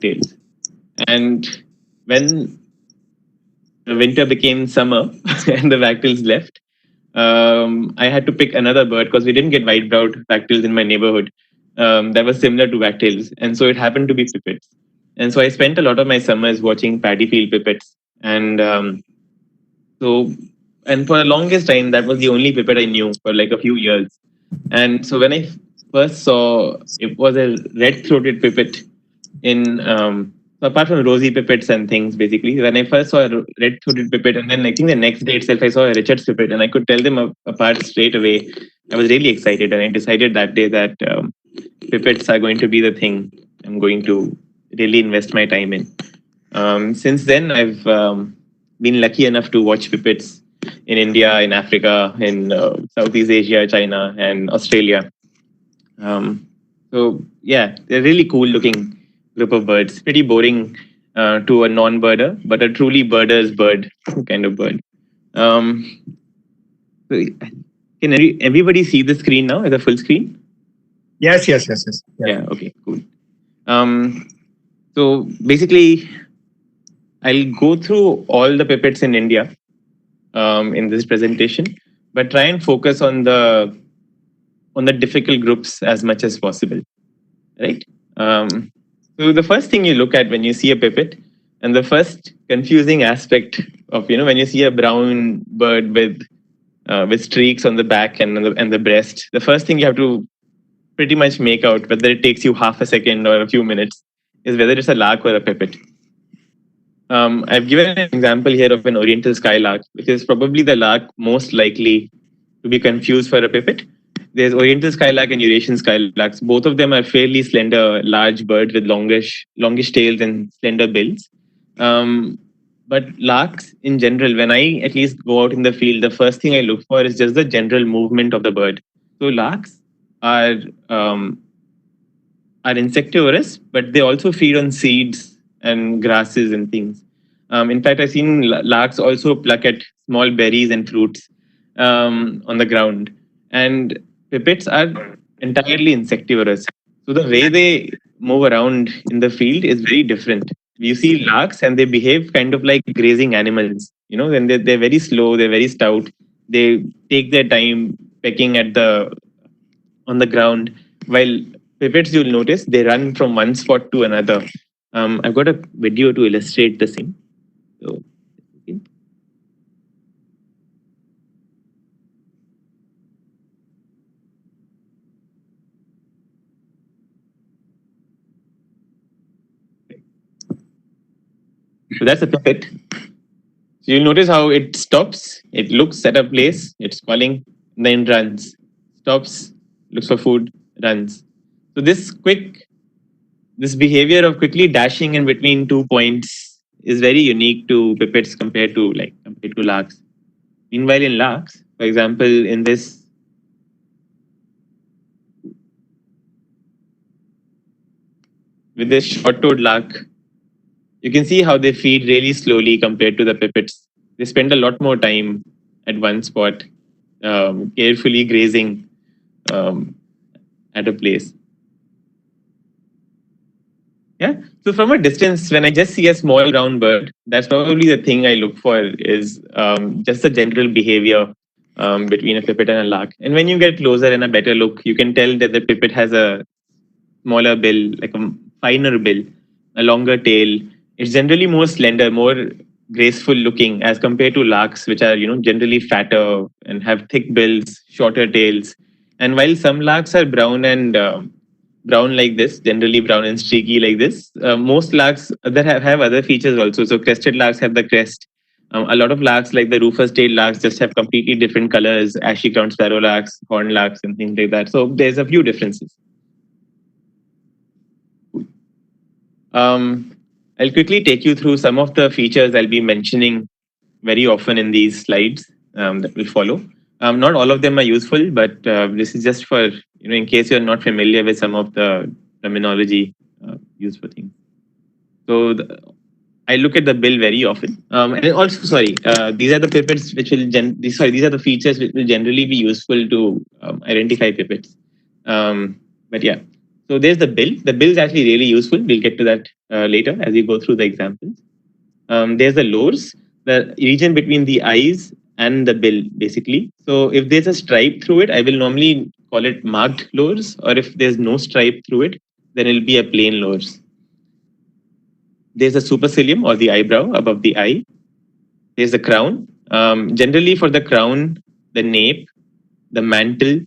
wagtails. And when the winter became summer and the wagtails left, I had to pick another bird because we didn't get white-browed wagtails in my neighborhood that was similar to wagtails, and so it happened to be pipits. And so I spent a lot of my summers watching paddy field pipits, and so and for the longest time that was the only pipit I knew for like a few years. And so when I first saw it was a red-throated pipit in so apart from rosy pipits and things, basically, when I first saw a red-throated pipit, and then I think the next day itself I saw a Richard's pipit, and I could tell them apart straight away. I was really excited, and I decided that day that pipits are going to be the thing I'm going to really invest my time in. Since then, I've been lucky enough to watch pipits in India, in Africa, in Southeast Asia, China, and Australia. So yeah, they're really cool looking group of birds. Pretty boring to a non-birder, but a truly birder's bird kind of bird. Um, so can everybody see the screen now? Is a full screen? Yes, yes, yes, yes. Yeah. Okay. Cool. So basically, I'll go through all the pipits in India in this presentation, but try and focus on the difficult groups as much as possible, right? So the first thing you look at when you see a pipit, and the first confusing aspect of when you see a brown bird with streaks on the back and the breast, the first thing you have to pretty much make out, whether it takes you half a second or a few minutes, is whether it's a lark or a pipit. I've given an example here of an oriental skylark, which is probably the lark most likely to be confused for a pipit. There's oriental skylark and Eurasian skylarks. Both of them are fairly slender, large birds with longish tails and slender bills. But larks in general, when I at least go out in the field, the first thing I look for is just the general movement of the bird. So larks are insectivorous, but they also feed on seeds and grasses and things. In fact, I've seen larks also pluck at small berries and fruits on the ground. And pipits are entirely insectivorous. So the way they move around in the field is very different. You see larks and they behave kind of like grazing animals. When they're very slow, they're very stout. They take their time pecking on the ground, while pipits, you'll notice they run from one spot to another. I've got a video to illustrate the same. So, okay. So that's a pipit. So you'll notice how it stops, it looks at a place, it's calling, then runs. Stops, looks for food, runs. So this behavior of quickly dashing in between 2 points is very unique to pipits compared to larks. Meanwhile, in larks, for example, in this with this short-toed lark, you can see how they feed really slowly compared to the pipits. They spend a lot more time at one spot, carefully grazing at a place. Yeah. So from a distance, when I just see a small round bird, that's probably the thing I look for is just the general behavior between a pipit and a lark. And when you get closer and a better look, you can tell that the pipit has a smaller bill, like a finer bill, a longer tail. It's generally more slender, more graceful looking as compared to larks, which are generally fatter and have thick bills, shorter tails. And while some larks are brown and brown like this, generally brown and streaky like this, most larks that have other features also. So crested larks have the crest. A lot of larks, like the rufous-tailed larks, just have completely different colors, ashy-crowned sparrow larks, horn larks, and things like that. So there's a few differences. I'll quickly take you through some of the features I'll be mentioning very often in these slides that will follow. Not all of them are useful, but this is just for, in case you're not familiar with some of the terminology used for things. So I look at the bill very often. And also, these are the pipits which will, these are the features which will generally be useful to identify pipits. But yeah. So there's the bill. The bill is actually really useful. We'll get to that later as we go through the examples. There's the lores, the region between the eyes and the bill, basically. So if there's a stripe through it, I will normally call it marked lores, or if there's no stripe through it, then it'll be a plain lores. There's a supercilium or the eyebrow above the eye. There's the crown. Generally for the crown, the nape, the mantle,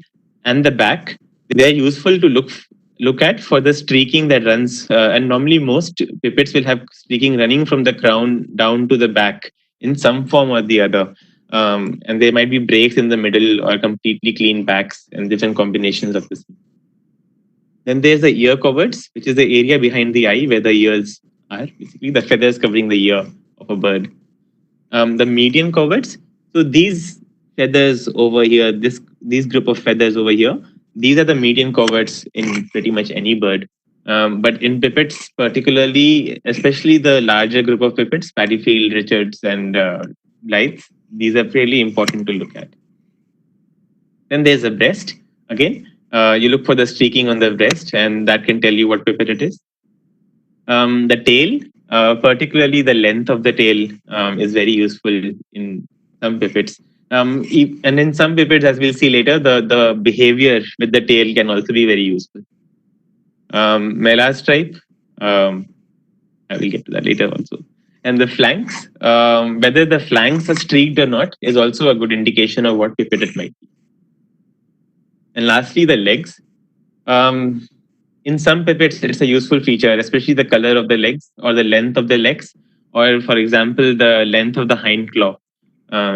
and the back, they're useful to look at for the streaking that runs. And normally most pipettes will have streaking running from the crown down to the back in some form or the other. And there might be breaks in the middle or completely clean backs and different combinations of this. Then there's the ear coverts, which is the area behind the eye where the ears are, basically the feathers covering the ear of a bird. The median coverts, so these feathers over here, these group of feathers over here, these are the median coverts in pretty much any bird. But in pipits, particularly, especially the larger group of pipits, Paddyfield, Richards, and Blythes, these are fairly important to look at. Then there's the breast. Again, you look for the streaking on the breast, and that can tell you what pipit it is. The tail, particularly the length of the tail, is very useful in some pipits. And in some pipits, as we'll see later, the behavior with the tail can also be very useful. Melar stripe, I will get to that later also. And the flanks, whether the flanks are streaked or not is also a good indication of what pipit it might be. And lastly, the legs. In some pipits, it's a useful feature, especially the color of the legs or the length of the legs, or for example, the length of the hind claw,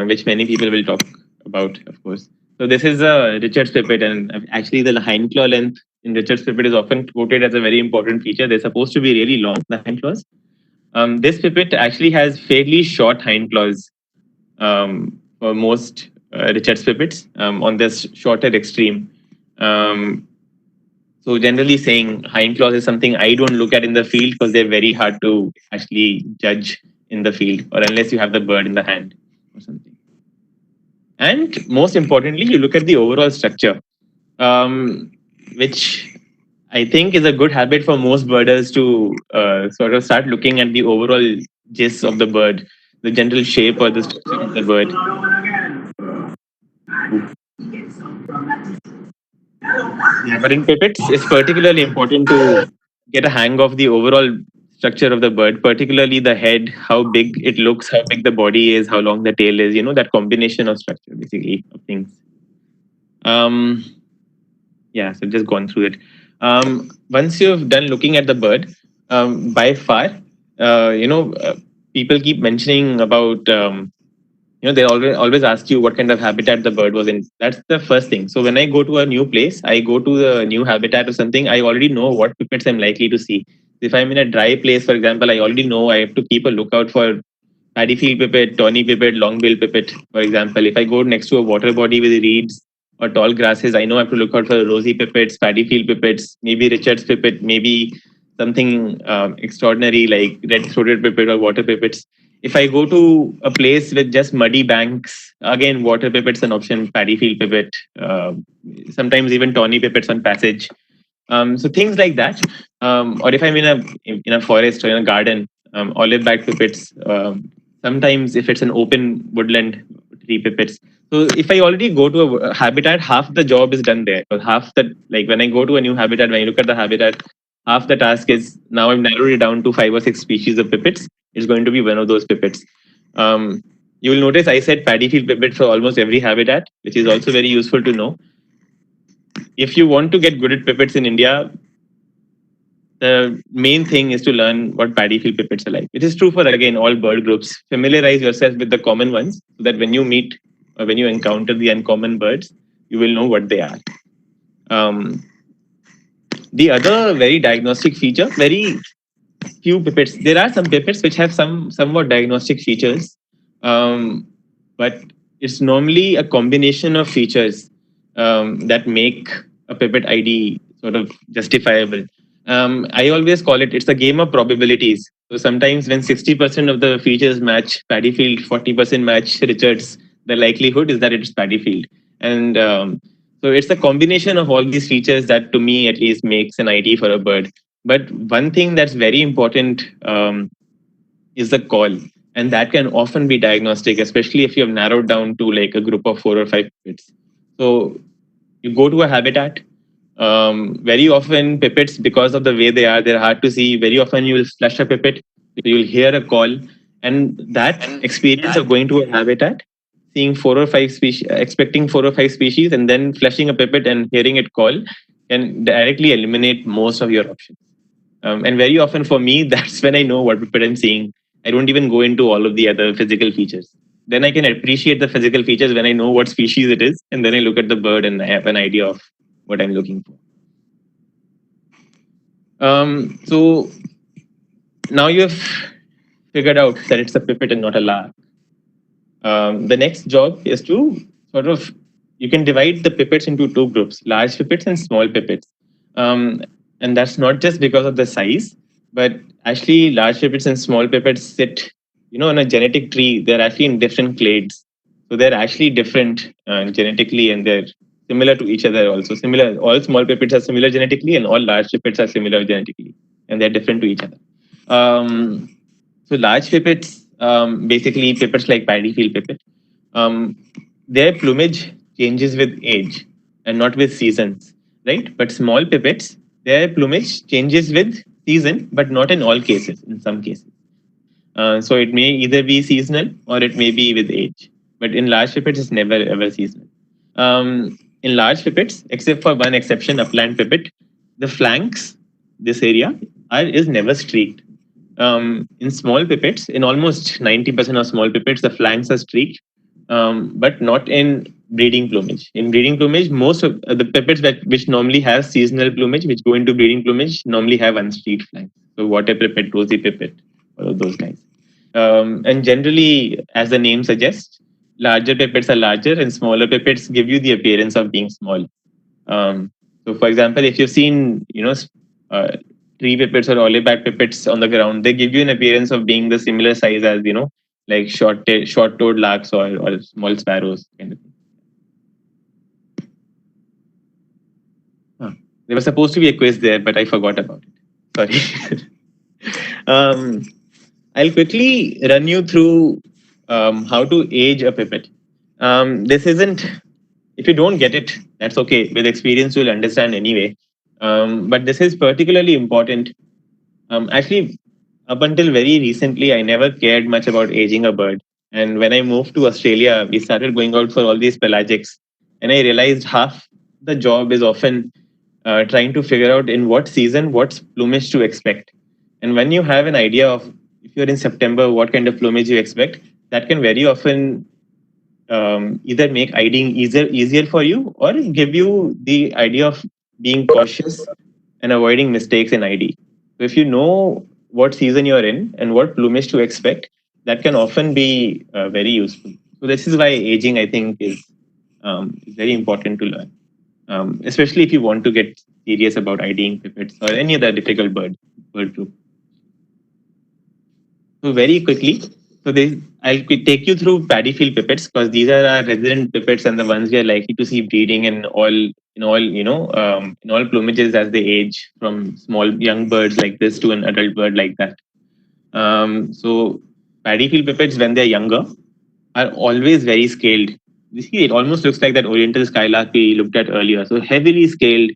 which many people will talk about, of course. So this is a Richards pipit, and actually the hind claw length in Richards pipit is often quoted as a very important feature. They're supposed to be really long, the hind claws. This pipit actually has fairly short hind claws for most Richards pipits on this shorter extreme. So generally saying hind claws is something I don't look at in the field because they're very hard to actually judge in the field, or unless you have the bird in the hand or something. And most importantly, you look at the overall structure, which I think is a good habit for most birders to sort of start looking at the overall gist of the bird, the general shape or the structure of the bird. Yeah, but in pipits, it's particularly important to get a hang of the overall structure of the bird, particularly the head, how big it looks, how big the body is, how long the tail is, that combination of structure, basically, of things. Yeah, so just gone through it. Once you've done looking at the bird, by far, people keep mentioning about, they always ask you what kind of habitat the bird was in. That's the first thing. So when I go to a new place, I go to the new habitat or something, I already know what pipits I'm likely to see. If I'm in a dry place, for example, I already know I have to keep a lookout for paddyfield pipit, tawny pipit, longbill pipit, for example. If I go next to a water body with reeds or tall grasses, I know I have to look out for rosy pipits, paddyfield pipits, maybe Richards pipit, maybe something extraordinary like red-throated pipit or water pipits. If I go to a place with just muddy banks, again, water pipit's an option, paddyfield pipit, sometimes even tawny pipits on passage. So things like that. Or if I'm in a forest or in a garden, olive back pipits. Sometimes if it's an open woodland, tree pipits. So if I already go to a habitat, half the job is done there. Or half the, like when I go to a new habitat, when I look at the habitat, half the task is now I've narrowed it down to 5 or 6 species of pipits. It's going to be one of those pipits. You will notice I said paddyfield pipit for almost every habitat, which is also very useful to know. If you want to get good at pipits in India, the main thing is to learn what paddyfield pipits are like. It is true for, again, all bird groups. Familiarize yourself with the common ones so that when you meet or when you encounter the uncommon birds, you will know what they are. The other very diagnostic feature, very few pipits. There are some pipits which have somewhat diagnostic features, but it's normally a combination of features that make a pipit ID sort of justifiable. I always call it's a game of probabilities. So sometimes when 60% of the features match paddyfield, 40% match Richards, the likelihood is that it's paddyfield. And So it's a combination of all these features that, to me at least, makes an ID for a bird. But one thing that's very important is the call, and that can often be diagnostic, especially if you have narrowed down to like a group of 4 or 5 pipits. So you go to a habitat. Very often, pipits, because of the way they are, they're hard to see. Very often, you will flush a pipit, you'll hear a call, and that experience of going to a habitat, seeing 4 or 5 species, expecting 4 or 5 species, and then flushing a pipit and hearing it call, can directly eliminate most of your options. And very often, for me, that's when I know what pipit I'm seeing. I don't even go into all of the other physical features. Then I can appreciate the physical features when I know what species it is, and then I look at the bird and I have an idea of what I'm looking for. So now you have figured out that it's a pipit and not a lark. The next job is to sort of, you can divide the pipits into 2 groups, large pipits and small pipits. And that's not just because of the size, but actually large pipits and small pipits sit, on a genetic tree. They're actually in different clades. So they're actually different genetically, and they're similar to each other also. Similar, all small pipits are similar genetically, and all large pipits are similar genetically, and they're different to each other. So large pipits, basically pipits like paddy field pipit, their plumage changes with age and not with seasons, right? But small pipits, their plumage changes with season, but not in all cases, in some cases. So it may either be seasonal or it may be with age. But in large pipits, it's never ever seasonal. In large pipits, except for one exception, upland pipit, the flanks, this area, is never streaked. In small pipits, in almost 90% of small pipits, the flanks are streaked, but not in breeding plumage. In breeding plumage, most of the pipits which normally have seasonal plumage, which go into breeding plumage, normally have unstreaked flanks. So water pipit, rosy pipit, all of those guys. And generally, as the name suggests, larger pipits are larger and smaller pipits give you the appearance of being small. So for example, if you've seen, tree pipits or olive-back pipits on the ground, they give you an appearance of being the similar size as, like short-toed larks or small sparrows kind of thing. There was supposed to be a quiz there, but I forgot about it. Sorry. I'll quickly run you through how to age a pipit. This isn't, if you don't get it, that's okay. With experience, you'll understand anyway. But this is particularly important. Actually, up until very recently, I never cared much about aging a bird. And when I moved to Australia, we started going out for all these pelagics. And I realized half the job is often trying to figure out in what season, what plumage to expect. And when you have an idea of, if you're in September, what kind of plumage you expect, that can very often either make IDing easier for you or give you the idea of being cautious and avoiding mistakes in ID. So if you know what season you're in and what plumage to expect, that can often be very useful. So this is why aging, I think, is very important to learn, especially if you want to get serious about IDing pipits or any other difficult bird group. So very quickly, I'll take you through paddy field pipits because these are our resident pipits and the ones we are likely to see breeding in all plumages as they age, from small young birds like this to an adult bird like that. So paddy field pipits, when they're younger, are always very scaled. You see, it almost looks like that oriental skylark we looked at earlier. So heavily scaled,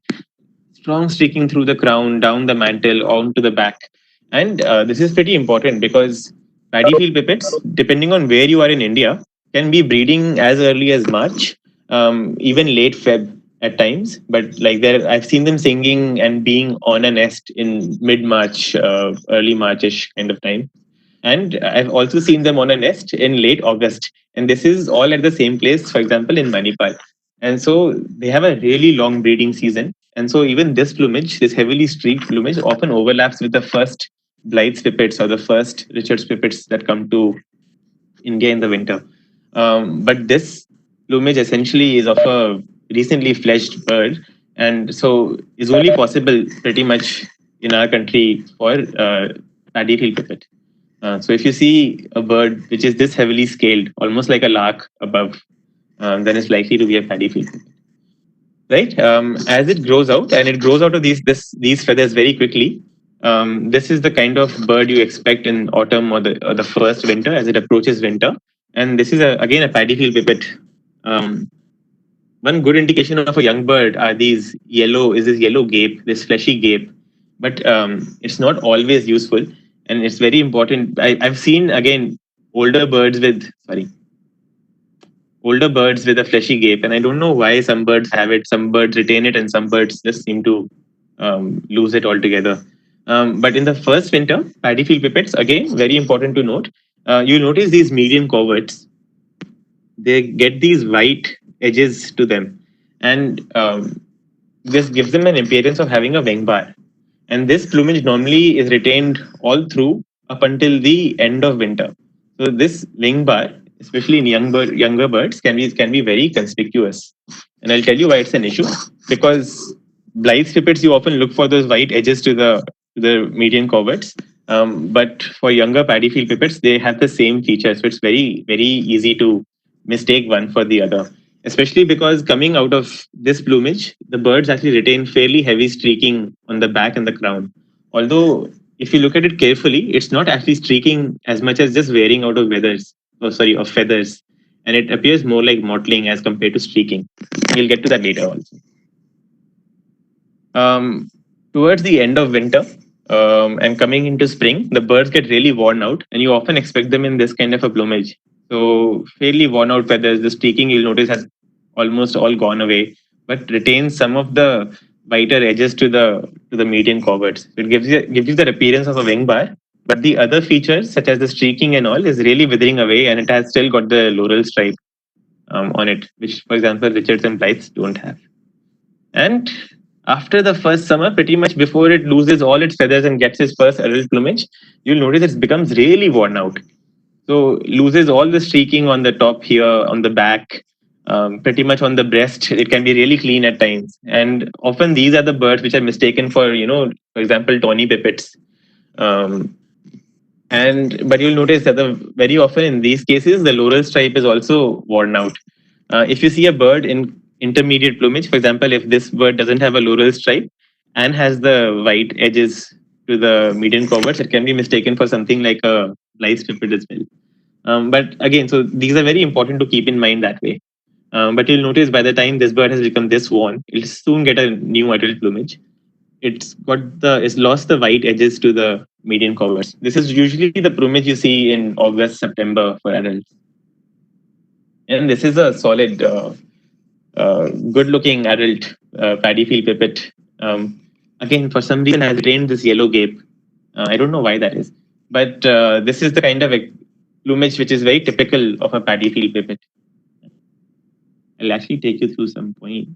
strong streaking through the crown, down the mantle, onto the back. And this is pretty important because paddy field pipits, depending on where you are in India, can be breeding as early as March, even late Feb at times. But like I've seen them singing and being on a nest in mid-March, early Marchish kind of time. And I've also seen them on a nest in late August. And this is all at the same place, for example, in Manipal. And so they have a really long breeding season. And so even this plumage, this heavily streaked plumage, often overlaps with the first Blythe's pipits or the first Richard's pipits that come to India in the winter. But this plumage essentially is of a recently fledged bird. And so is only possible pretty much in our country for paddy field pipit. So if you see a bird which is this heavily scaled, almost like a lark above, then it's likely to be a paddy field pipit. right? As it grows out, and it grows out of these feathers very quickly. This is the kind of bird you expect in autumn or the first winter as it approaches winter. And this is again a paddy field pipit. Um, One good indication of a young bird are this yellow gape, this fleshy gape, but it's not always useful, and it's very important. I've seen again older birds with sorry older birds with a fleshy gape, and I don't know why some birds have it, some birds retain it, and some birds just seem to lose it altogether. But in the first winter, paddy field pipits, again, very important to note, you notice these median coverts, they get these white edges to them. And this gives them an appearance of having a wing bar. And this plumage normally is retained all through up until the end of winter. So this wing bar, especially in younger birds, can be very conspicuous. And I'll tell you why it's an issue. Because Blythe's pipits, you often look for those white edges to the median coverts. But for younger paddy field pipits, they have the same feature. So it's very, very easy to mistake one for the other, especially because coming out of this plumage, the birds actually retain fairly heavy streaking on the back and the crown. Although, if you look at it carefully, it's not actually streaking as much as just wearing out of of feathers, and it appears more like mottling as compared to streaking. We'll get to that later also. Um, Towards the end of winter and coming into spring, the birds get really worn out, and you often expect them in this kind of a plumage. So fairly worn out feathers. The streaking you'll notice has almost all gone away, but retains some of the whiter edges to the median coverts. So it gives you that appearance of a wing bar. But the other features, such as the streaking and all, is really withering away, and it has still got the laurel stripe on it, which, for example, Richards and Blythes don't have. And after the first summer, pretty much before it loses all its feathers and gets its first adult plumage, you'll notice it becomes really worn out. So loses all the streaking on the top here, on the back, pretty much on the breast. It can be really clean at times, and often these are the birds which are mistaken for, for example, tawny pipits. Um, and but you'll notice that very often in these cases, the laurel stripe is also worn out. If you see a bird in intermediate plumage, for example, if this bird doesn't have a laurel stripe and has the white edges to the median coverts, it can be mistaken for something like a Blythe's pipit as well. But again, so these are very important to keep in mind that way. But you'll notice by the time this bird has become this worn, it'll soon get a new adult plumage. It's lost the white edges to the median coverts. This is usually the plumage you see in August, September for adults. And this is a solid, good-looking adult paddy field pipit. Again, for some reason, has retained this yellow gape. I don't know why that is, but this is the kind of plumage which is very typical of a paddy field pipit. I'll actually take you through some points.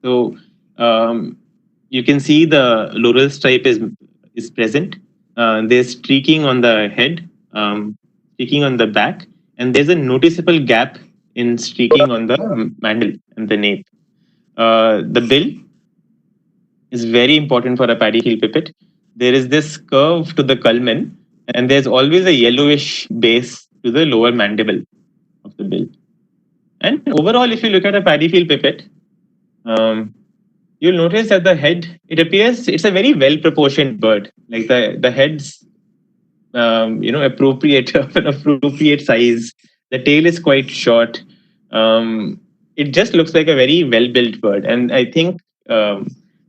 So you can see the laurel stripe is present. There's streaking on the head, streaking on the back, and there's a noticeable gap in streaking on the mantle and the nape. The bill is very important for a paddy field pipit. There is this curve to the culmen, and there's always a yellowish base to the lower mandible of the bill. And overall, if you look at a paddy field pipit, you'll notice that the head, it appears it's a very well proportioned bird. Like the head's appropriate of an appropriate size. The tail is quite short. It just looks like a very well built bird. And I think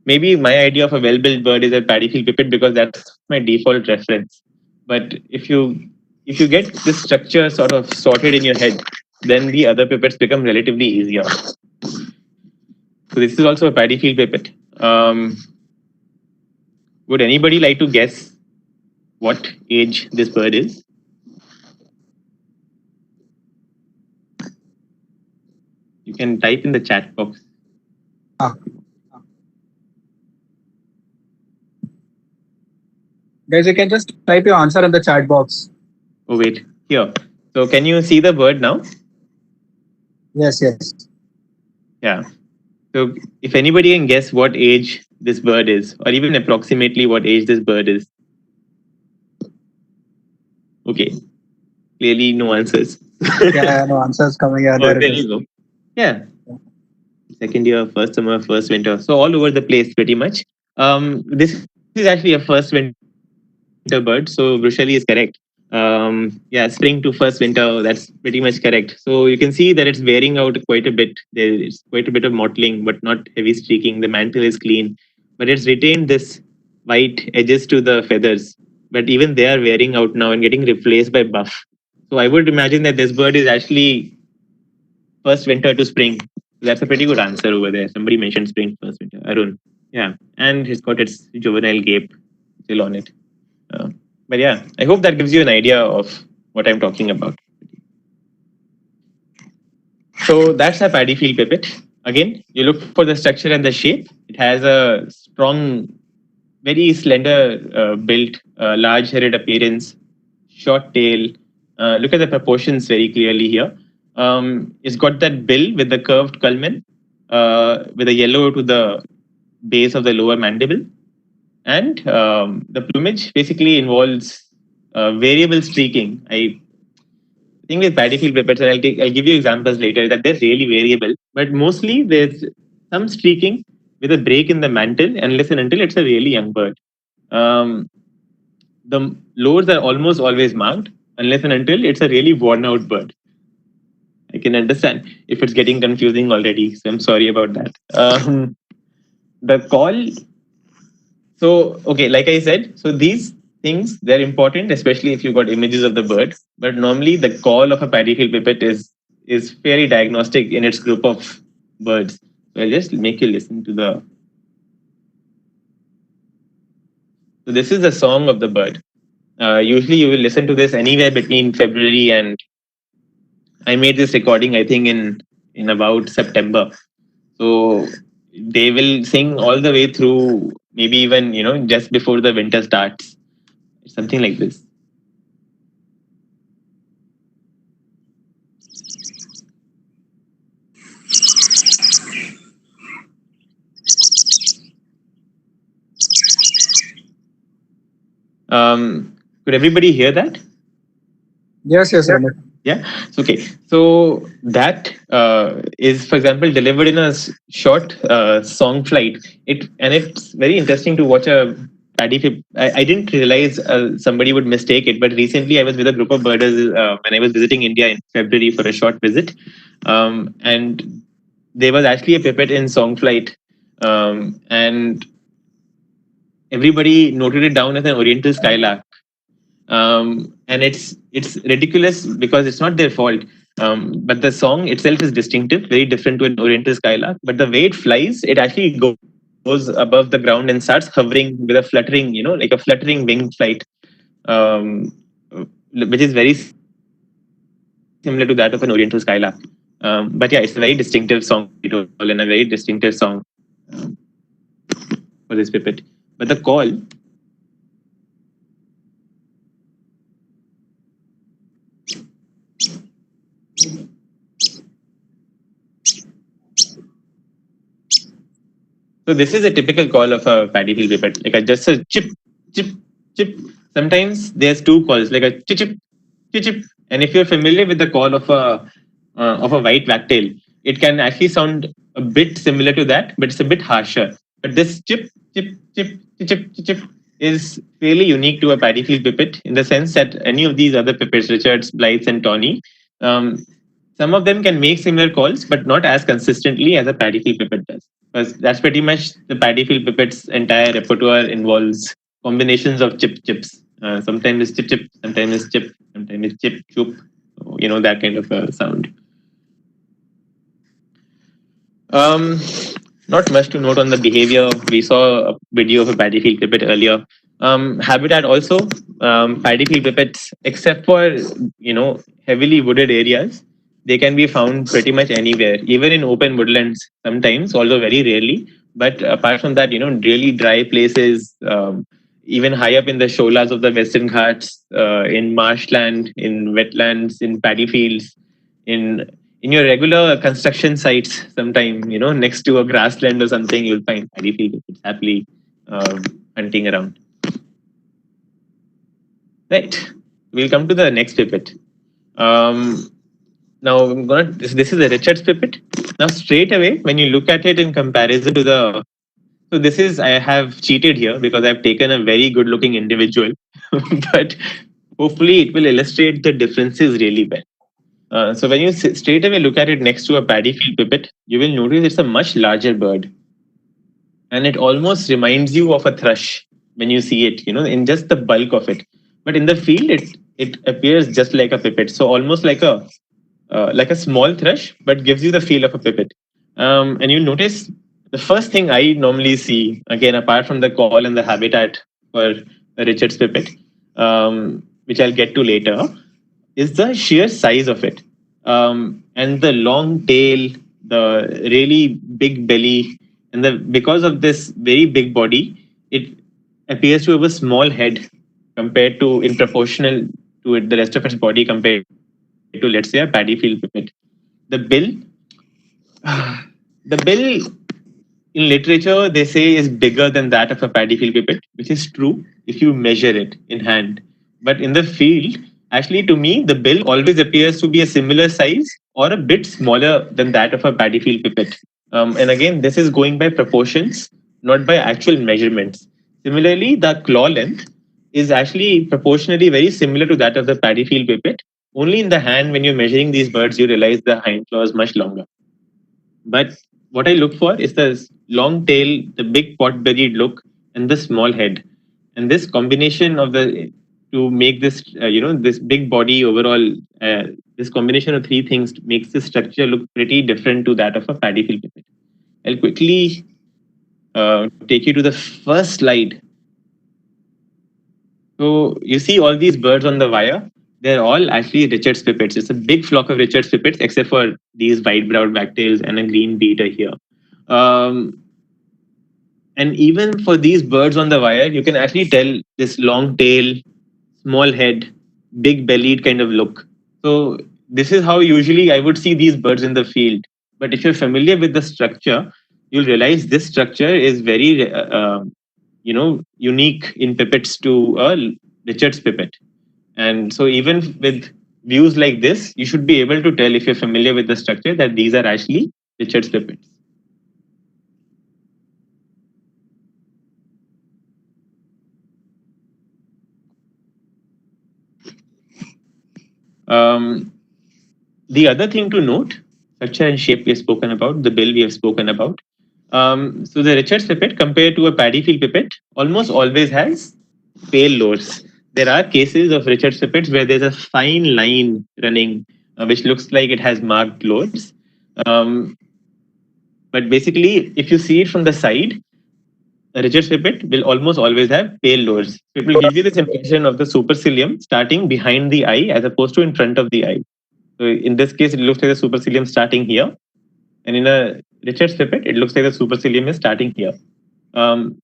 maybe my idea of a well built bird is a paddy field pipit because that's my default reference. But if you get this structure sort of sorted in your head, then the other pipits become relatively easier. So this is also a paddy field pipit. Would anybody like to guess what age this bird is? You can type in the chat box. Guys, you can just type your answer in the chat box. Oh, wait, here. So can you see the bird now? Yes. Yeah. So if anybody can guess what age this bird is, or even approximately what age this bird is. Okay. Clearly no answers. Yeah, no answers coming out. Oh, there you go. Yeah. second year, first summer, first winter. So all over the place pretty much. This is actually a first winter bird, so Brushali is correct. Yeah, spring to first winter, that's pretty much correct. So you can see that it's wearing out quite a bit. There's quite a bit of mottling, but not heavy streaking. The mantle is clean, but it's retained this white edges to the feathers. But even they are wearing out now and getting replaced by buff. So I would imagine that this bird is actually first winter to spring. That's a pretty good answer over there. Somebody mentioned spring, first winter. Arun. Yeah. And it's got its juvenile gape still on it. But yeah, I hope that gives you an idea of what I'm talking about. So that's a paddy field pipit. Again, you look for the structure and the shape. It has a strong, very slender built, large headed appearance, short tail. Look at the proportions very clearly here. It's got that bill with the curved culmen, with a yellow to the base of the lower mandible. And the plumage basically involves variable streaking. I think with paddy field pipits, and I'll give you examples later, that they're really variable, but mostly there's some streaking with a break in the mantle unless and until it's a really young bird. The lores are almost always marked unless and until it's a really worn out bird. I can understand if it's getting confusing already, so I'm sorry about that. The call. So, okay, like I said, so these things, they're important, especially if you've got images of the bird. But normally the call of a paddy field pipit is fairly diagnostic in its group of birds. So I'll just make you listen to the. So this is the song of the bird. Usually you will listen to this anywhere between February and I made this recording, I think, in about September. So they will sing all the way through, maybe even, just before the winter starts. Something like this. Could everybody hear that? Yes, Amit. Yeah. Okay. So that is, for example, delivered in a short song flight. It's very interesting to watch a paddy field. I didn't realize somebody would mistake it, but recently I was with a group of birders when I was visiting India in February for a short visit, and there was actually a pipit in song flight, and everybody noted it down as an Oriental skylark. And it's ridiculous because it's not their fault. But the song itself is distinctive, very different to an Oriental skylark. But the way it flies, it actually goes above the ground and starts hovering with a fluttering, like a fluttering wing flight, which is very similar to that of an Oriental skylark. But yeah, it's a very distinctive song and a very distinctive song for this pipit. But the call. So this is a typical call of a paddy field pipit, like just a chip, chip, chip. Sometimes there's two calls, like a chip, chip, chip, chip. And if you're familiar with the call of a white wagtail, it can actually sound a bit similar to that, but it's a bit harsher. But this chip, chip, chip, chip, chip, chip is fairly unique to a paddy field pipit in the sense that any of these other pipits, Richards, Blythes, and Tawny, some of them can make similar calls, but not as consistently as a paddy field pipit does. Because that's pretty much the paddy field pipit's entire repertoire involves combinations of chips. Sometimes it's chip chip, sometimes it's chip, sometimes it's chip choop. That kind of a sound. Not much to note on the behavior. We saw a video of a paddy field pipit earlier. Habitat also, paddy field pipits, except for heavily wooded areas, they can be found pretty much anywhere, even in open woodlands sometimes, although very rarely. But apart from that, really dry places, even high up in the sholas of the Western Ghats, in marshland, in wetlands, in paddy fields, in your regular construction sites, sometime, next to a grassland or something, you'll find paddy field happily hunting around. Right. We'll come to the next pipit. Now this is a Richards pipit. Now, straight away, when you look at it in comparison to the, so this is, I have cheated here because I've taken a very good looking individual, but hopefully it will illustrate the differences really well. So when you straight away look at it next to a paddy field pipit, you will notice it's a much larger bird. And it almost reminds you of a thrush when you see it, in just the bulk of it. But in the field, it appears just like a pipit. So almost like a small thrush, but gives you the feel of a pipit. And you notice the first thing I normally see, again, apart from the call and the habitat for the Richard's pipit, which I'll get to later, is the sheer size of it. And the long tail, the really big belly, and because of this very big body, it appears to have a small head compared to in proportional to the rest of its body compared to, let's say, a paddy field pipit. The bill, the bill in literature they say is bigger than that of a paddy field pipit, which is true if you measure it in hand. But in the field, actually, to me, the bill always appears to be a similar size or a bit smaller than that of a paddy field pipit. And again, this is going by proportions, not by actual measurements. Similarly, the claw length is actually proportionally very similar to that of the paddy field pipit. Only in the hand, when you're measuring these birds, you realize the hind claw is much longer. But what I look for is the long tail, the big pot-bellied look, and the small head. And this combination of to make this, this big body overall, this combination of three things makes the structure look pretty different to that of a paddy field pipit. I'll quickly take you to the first slide. So you see all these birds on the wire. They're all actually Richard's pipits. It's a big flock of Richard's pipits, except for these white-browed wagtails and a green beater here. And even for these birds on the wire, you can actually tell this long tail, small head, big bellied kind of look. So this is how usually I would see these birds in the field. But if you're familiar with the structure, you'll realize this structure is very, unique in pipits to a Richard's pipit. And so even with views like this, you should be able to tell if you're familiar with the structure that these are actually Richard's pipits. The other thing to note, structure and shape we have spoken about, the bill we have spoken about. So the Richard's pipit compared to a paddy field pipit almost always has pale lores. There are cases of Richard's pipits where there's a fine line running, which looks like it has marked lores. But basically, if you see it from the side, a Richard's pipit will almost always have pale lores. It will give you this impression of the supercilium starting behind the eye as opposed to in front of the eye. So in this case, it looks like the supercilium starting here. And in a Richard's pipit, it looks like the supercilium is starting here.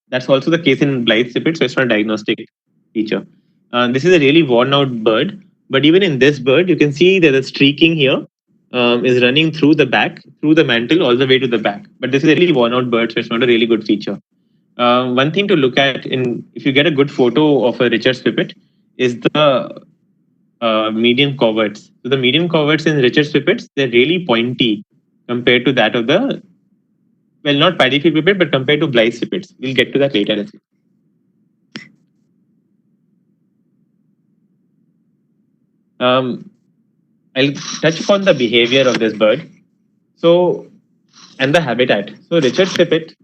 That's also the case in Blythe's pipit, so it's not a diagnostic feature. This is a really worn out bird, but even in this bird, you can see that the streaking here is running through the back, through the mantle, all the way to the back. But this is a really worn out bird, so it's not a really good feature. One thing to look at if you get a good photo of a Richard's pipit is the median coverts. So the median coverts in Richard's pipits, they're really pointy compared to that of the, well, not paddy field pipit, but compared to Blythe's pipits. We'll get to that later as well. I'll touch upon the behavior of this bird. So, and the habitat. So Richard's pipit,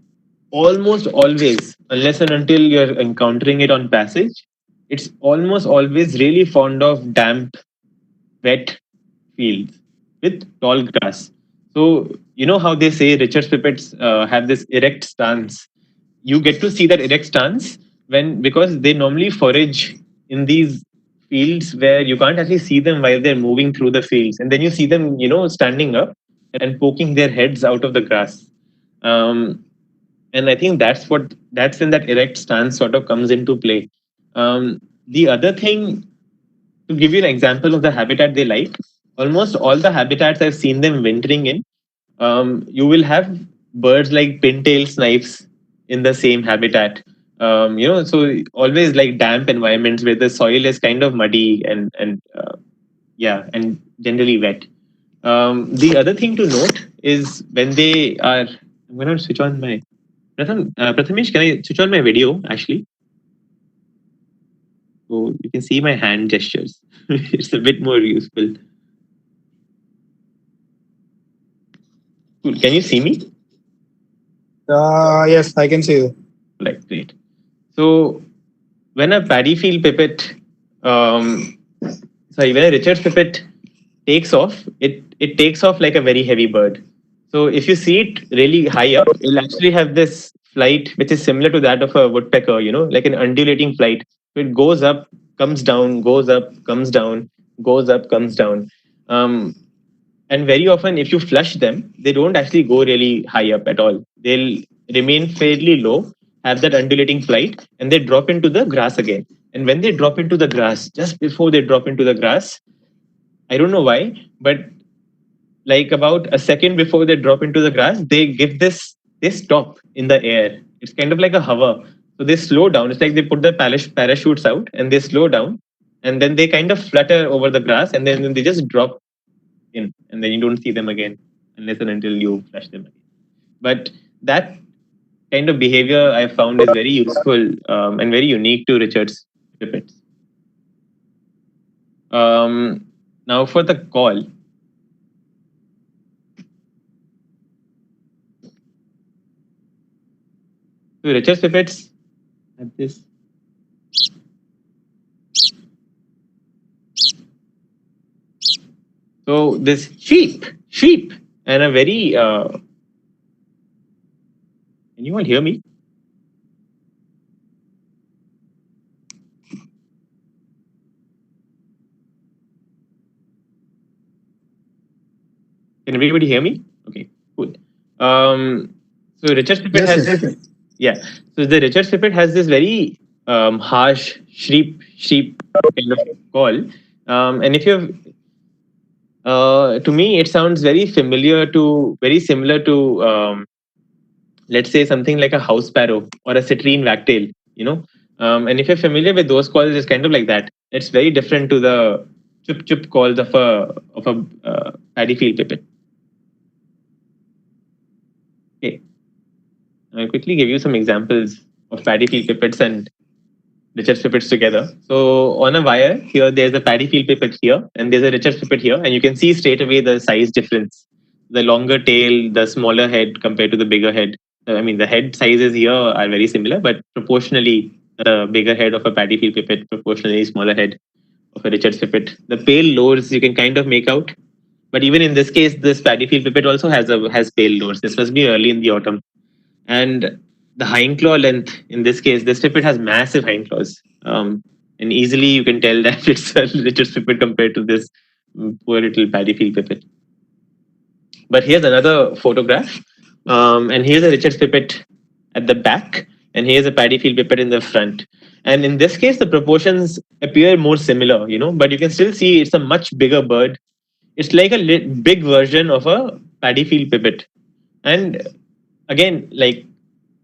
almost always, unless and until you're encountering it on passage, it's almost always really fond of damp, wet fields with tall grass. So you know how they say Richard's pipits have this erect stance. You get to see that erect stance because they normally forage in these fields where you can't actually see them while they're moving through the fields, and then you see them, standing up and poking their heads out of the grass. And I think that's when that erect stance sort of comes into play. The other thing, to give you an example of the habitat they like, almost all the habitats I've seen them wintering in, you will have birds like pintail snipes in the same habitat. So always like damp environments where the soil is kind of muddy and generally wet. The other thing to note is when they are. I'm going to switch on my. Prathamesh, can I switch on my video actually? So you can see my hand gestures. It's a bit more useful. Cool. Can you see me? Yes, I can see you. Like, great. So when a paddy field pipet, when a Richards pipet takes off, it takes off like a very heavy bird. So if you see it really high up, it'll actually have this flight which is similar to that of a woodpecker, like an undulating flight. So it goes up, comes down, goes up, comes down, goes up, comes down. And very often, if you flush them, they don't actually go really high up at all. They'll remain fairly low, have that undulating flight, and they drop into the grass again. And when they drop into the grass, just before they drop into the grass, I don't know why, but like about a second before they drop into the grass, they stop in the air. It's kind of like a hover. So they slow down. It's like they put the parachutes out and they slow down, and then they kind of flutter over the grass, and then they just drop in, and then you don't see them again unless and until you flush them again. But that kind of behavior I found is very useful and very unique to Richard's pipets. Now for the call. So Richard's pipets have this. So this sheep, and a very. Can you all hear me? Can everybody hear me? Okay, cool. So Richard's pipet has. Yeah. So the Richard's pipet has this very harsh sheep kind of call. And if you've to me, it sounds very similar to let's say something like a house sparrow or a citrine wagtail, and if you're familiar with those calls, it's kind of like that. It's very different to the chup chup calls of a paddy field pipet. Okay, I'll quickly give you some examples of paddy field pipets and Richards pipets together. So on a wire here, there's a paddy field pipet here, and there's a Richards pipet here, and you can see straight away the size difference. The longer tail, the smaller head compared to the bigger head. I mean, the head sizes here are very similar, but proportionally, the bigger head of a paddy field pipet, proportionally smaller head of a Richards pipet. The pale lores you can kind of make out, but even in this case, this paddy field pipet also has pale lores. This must be early in the autumn, and the hind claw length in this case, this pipet has massive hind claws, and easily you can tell that it's a Richards pipet compared to this poor little paddy field pipet. But here's another photograph, and here's a Richards pipet at the back, and here's a paddy field pipet in the front. And in this case, the proportions appear more similar, but you can still see it's a much bigger bird. It's like a big version of a paddy field pipet. And again, like,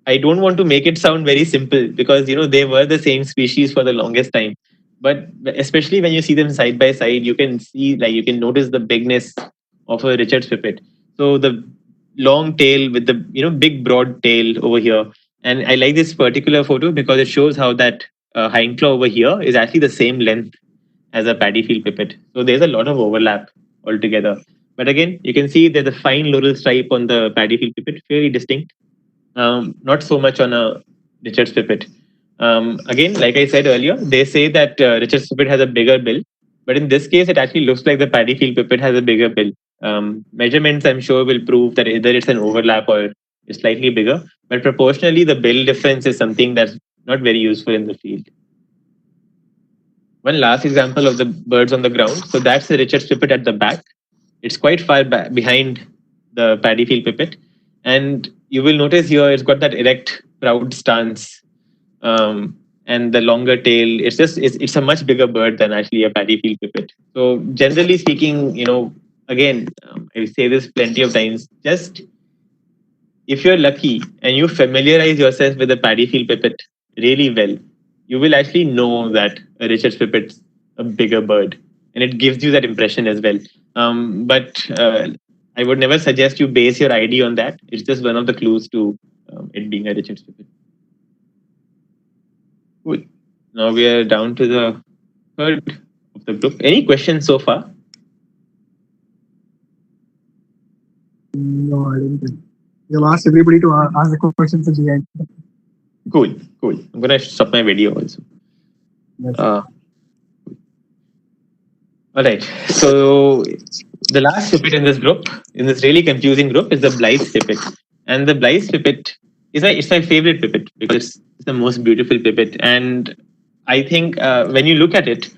I don't want to make it sound very simple because they were the same species for the longest time. But especially when you see them side by side, you can notice the bigness of a Richards pipet. So the long tail with the big broad tail over here, and I like this particular photo because it shows how that hind claw over here is actually the same length as a paddy field pipet. So there's a lot of overlap altogether. But again, you can see there's a fine laurel stripe on the paddy field pipet, very distinct. Not so much on a Richards pipet. Again, like I said earlier, they say that Richards pipet has a bigger bill, but in this case, it actually looks like the paddy field pipet has a bigger bill. Measurements, I'm sure, will prove that either it's an overlap or it's slightly bigger, but proportionally, the bill difference is something that's not very useful in the field. One last example of the birds on the ground. So that's the Richards pipet at the back. It's quite far back behind the paddy field pipet. And you will notice here it's got that erect, proud stance, and the longer tail. It's a much bigger bird than actually a paddy field pipet. So generally speaking, again, I say this plenty of times. Just if you're lucky and you familiarize yourself with the paddy field pipet really well, you will actually know that a Richards pipet's a bigger bird. and it gives you that impression as well. But I would never suggest you base your ID on that. It's just one of the clues to it being a Richards pipet. Cool. Now we are down to the third of the group. Any questions so far? No, I didn't think. You'll ask everybody to ask the questions at the end. Cool. I'm gonna stop my video also. Yes. All right. So the last pipet in this group, in this really confusing group, is the Blythe pipet. And the Blythe pipet it's my favorite pipet because it's the most beautiful pipet. And I think when you look at it,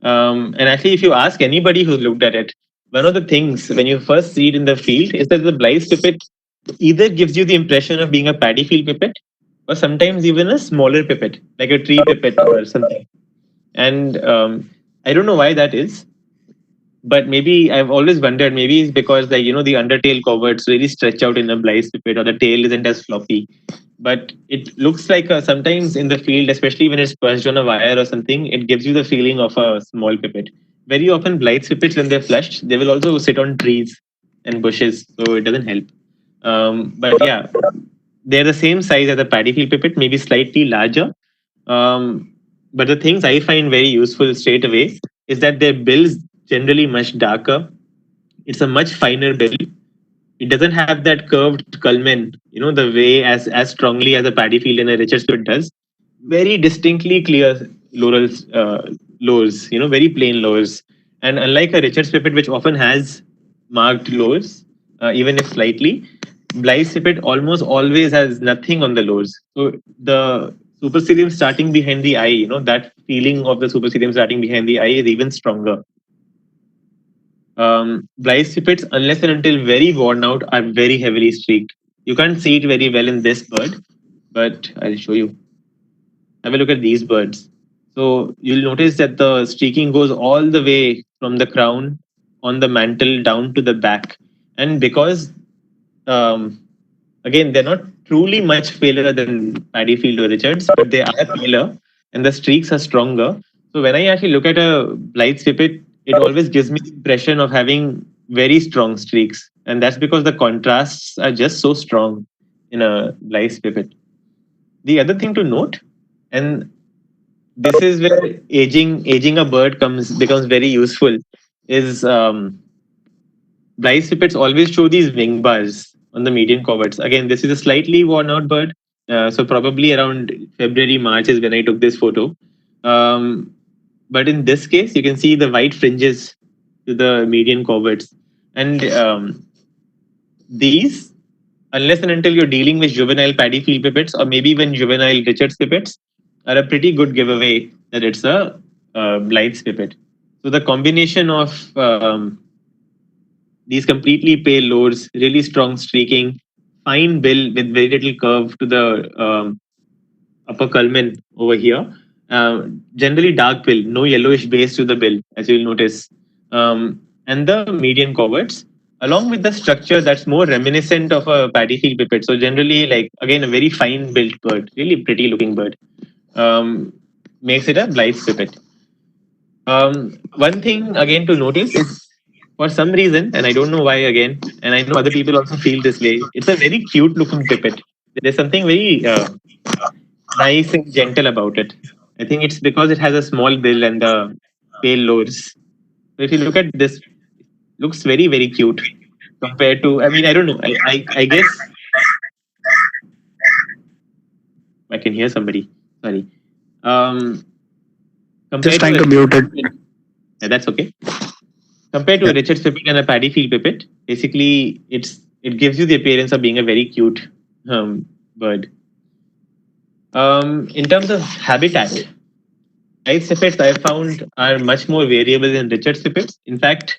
and actually if you ask anybody who's looked at it, one of the things when you first see it in the field is that the Blythe pipet either gives you the impression of being a paddy field pipet or sometimes even a smaller pipet, like a tree pipet or something. And I don't know why that is, but maybe I've always wondered, maybe it's because the undertail coverts really stretch out in the Blythe pipet, or the tail isn't as floppy. But it looks like sometimes in the field, especially when it's perched on a wire or something, it gives you the feeling of a small pipet. Very often Blythe pipets, when they're flushed, they will also sit on trees and bushes, so it doesn't help. But yeah, they're the same size as a paddy field pipet, maybe slightly larger. But the things I find very useful straight away is that their bill is generally much darker. It's a much finer bill. It doesn't have that curved culmen, the way as strongly as a paddy field and a Richards pipet does. Very distinctly clear lowers, very plain lowers. And unlike a Richards pipet, which often has marked lowers, even if slightly, Blythe pipet almost always has nothing on the lowers. So the supercilium starting behind the eye, that feeling of the supercilium starting behind the eye is even stronger. Blythe pipets, unless and until very worn out, are very heavily streaked. You can't see it very well in this bird, but I'll show you. Have a look at these birds. So you'll notice that the streaking goes all the way from the crown on the mantle down to the back. And because, again, they're not truly much paler than Paddy Field or Richards, but they are paler and the streaks are stronger. So when I actually look at a Blythe pipet, it always gives me the impression of having very strong streaks. And that's because the contrasts are just so strong in a Blythe pipet. The other thing to note, and this is where aging a bird becomes very useful, is Blythe pipets always show these wing bars on the median coverts. Again, this is a slightly worn out bird, so probably around February, March is when I took this photo. But in this case, you can see the white fringes to the median coverts, and these, unless and until you're dealing with juvenile paddy field pipets or maybe even juvenile Richards pipets, are a pretty good giveaway that it's a Blythe pipet. So the combination of these completely pale lores, really strong streaking, fine bill with very little curve to the upper culmen over here, generally dark bill, no yellowish base to the bill, as you'll notice, and the median coverts, along with the structure that's more reminiscent of a paddy field pipet. So generally, like again, a very fine built bird, really pretty looking bird, makes it a Blythe pipet. One thing again to notice is, for some reason, and I don't know why again, and I know other people also feel this way, it's a very cute looking pipet. There's something very nice and gentle about it. I think it's because it has a small bill and the pale lores. So if you look at this, looks very, very cute compared to, I mean, I don't know. I guess I can hear somebody. Sorry. Just trying to mute it. Yeah, that's okay. Compared to a Richards pipet and a paddy field pipet, basically it gives you the appearance of being a very cute bird. In terms of habitat, Blythe pipets I found are much more variable than Richards pipets. In fact,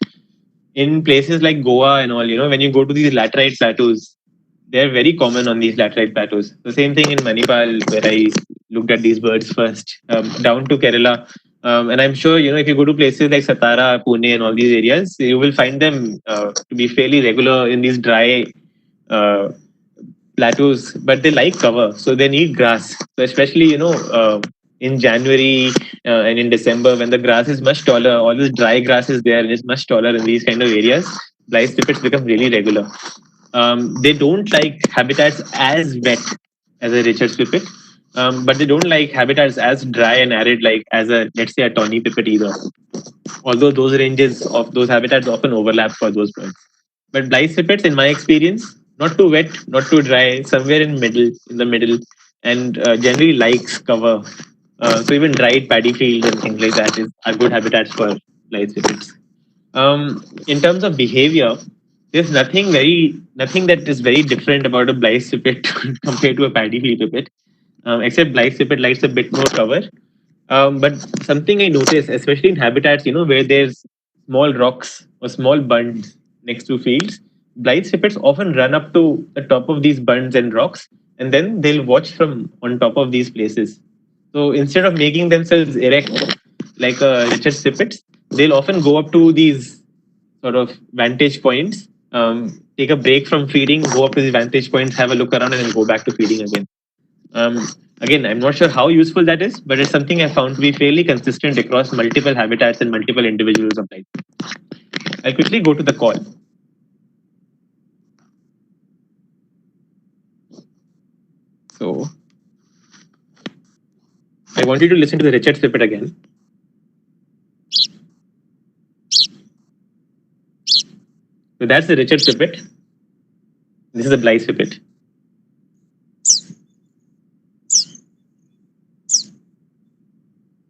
in places like Goa and all, when you go to these laterite plateaus, they're very common on these laterite plateaus. The same thing in Manipal, where I looked at these birds first, down to Kerala. And I'm sure, if you go to places like Satara, Pune, and all these areas, you will find them to be fairly regular in these dry plateaus, but they like cover, so they need grass. So especially, in January and in December, when the grass is much taller, all this dry grass is there and it's much taller in these kind of areas, Blyth pipits become really regular. They don't like habitats as wet as a Richard's pipit, but they don't like habitats as dry and arid like as a, let's say, a tawny pipit either. Although those ranges of those habitats often overlap for those birds. But Blyth pipits, in my experience, not too wet, not too dry, somewhere in the middle, and generally likes cover. So even dried paddy fields and things like that are good habitats for Blyth pipits. In terms of behavior, there's nothing that is very different about a Blyth pipit compared to a paddy field pipit, except Blyth pipit likes a bit more cover. But something I noticed, especially in habitats, where there's small rocks or small bunds next to fields, Blyth pipits often run up to the top of these bunds and rocks, and then they'll watch from on top of these places. So instead of making themselves erect like a Richard's pipits, they'll often go up to these sort of vantage points, take a break from feeding, go up to these vantage points, have a look around, and then go back to feeding again. Again, I'm not sure how useful that is, but it's something I found to be fairly consistent across multiple habitats and multiple individuals of life. I'll quickly go to the call. So I want you to listen to the Richard's pipit again. So that's the Richard's pipit. This is the Blyth pipit.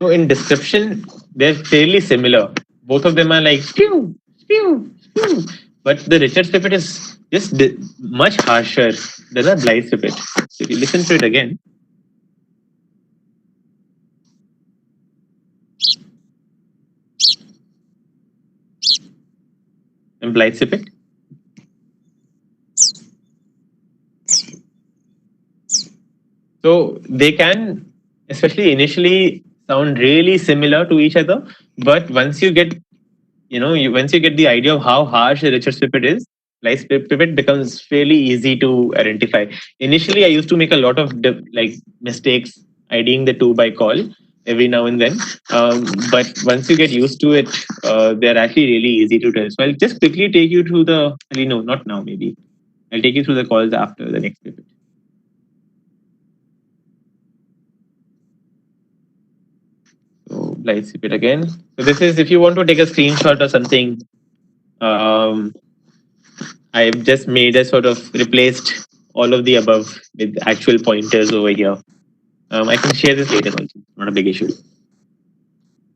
So in description, they're fairly similar. Both of them are like spew, spew, spew. But the Richard's pipit is just much harsher than the Blyth pipit. So if you listen to it again, and Blyth pipit. So they can, especially initially, sound really similar to each other. But once you get, once you get the idea of how harsh a Richard's pipit is, Blyth pipit becomes fairly easy to identify. Initially, I used to make a lot of mistakes IDing the two by call every now and then. But once you get used to it, they're actually really easy to tell. So I'll just quickly take you through not now, maybe. I'll take you through the calls after the next pipit. So Blyth pipit again. So this is if you want to take a screenshot or something. I've just made a sort of replaced all of the above with actual pointers over here. I can share this later also, not a big issue.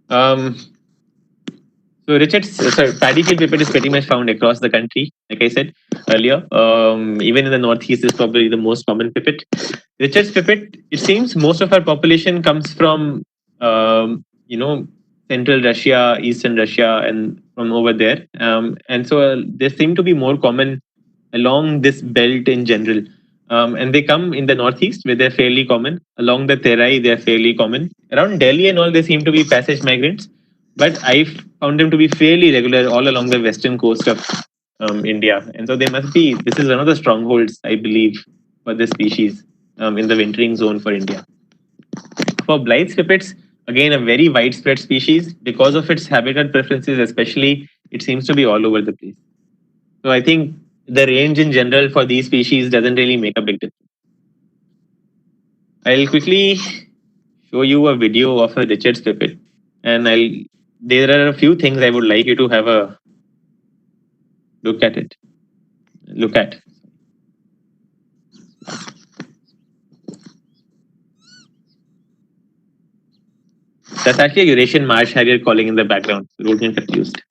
So paddy field pipit is pretty much found across the country, like I said earlier. Even in the northeast is probably the most common pipit. Richard's pipit, it seems most of our population comes from, central Russia, eastern Russia, and from over there. And so they seem to be more common along this belt in general. And they come in the northeast where they're fairly common. Along the Terai, they're fairly common. Around Delhi and all, they seem to be passage migrants. But I found them to be fairly regular all along the western coast of India. And so this is one of the strongholds, I believe, for this species in the wintering zone for India. For Blyth pipits, again, a very widespread species. Because of its habitat preferences, especially, it seems to be all over the place. So I think the range in general for these species doesn't really make a big difference. I'll quickly show you a video of a Richard's pipit, and there are a few things I would like you to have a look at. That's actually a Eurasian marsh harrier calling in the background. So don't get confused.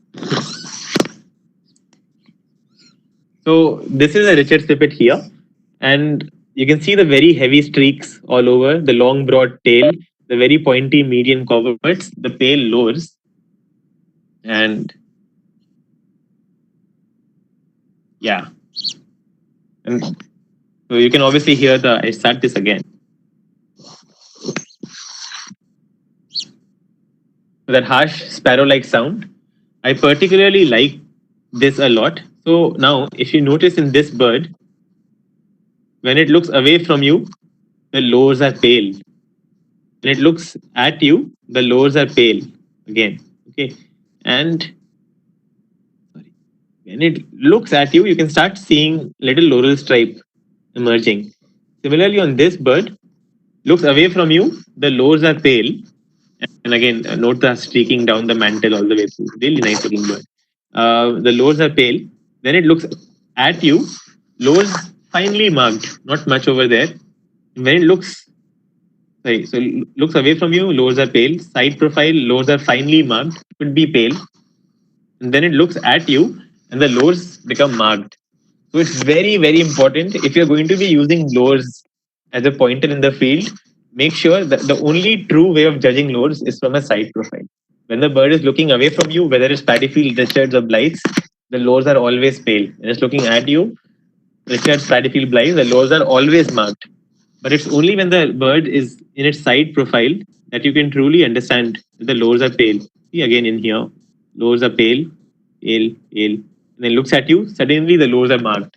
So this is a Richard's pipit here, and you can see the very heavy streaks all over, the long broad tail, the very pointy median coverts, the pale lores, and yeah. And so you can obviously hear I start this again. That harsh sparrow-like sound. I particularly like this a lot. So now, if you notice in this bird, when it looks away from you, the lores are pale. When it looks at you, the lores are pale again. Okay, and when it looks at you, you can start seeing little laurel stripe emerging. Similarly, on this bird, looks away from you, the lores are pale. And again, note the streaking down the mantle all the way through. Really nice looking bird. The lores are pale. Then it looks at you, lores finely marked, not much over there. When it looks, sorry, so looks away from you, lores are pale. Side profile, lores are finely marked, could be pale. And then it looks at you, and the lores become marked. So it's very, very important if you're going to be using lores as a pointer in the field, make sure that the only true way of judging lores is from a side profile. When the bird is looking away from you, whether it's Paddyfield, Richards, or Blythes, the lores are always pale. When it's looking at you, Richards, Paddyfield, Blythes, the lores are always marked. But it's only when the bird is in its side profile that you can truly understand that the lores are pale. See again in here, lores are pale, pale, pale. And then looks at you, suddenly the lores are marked.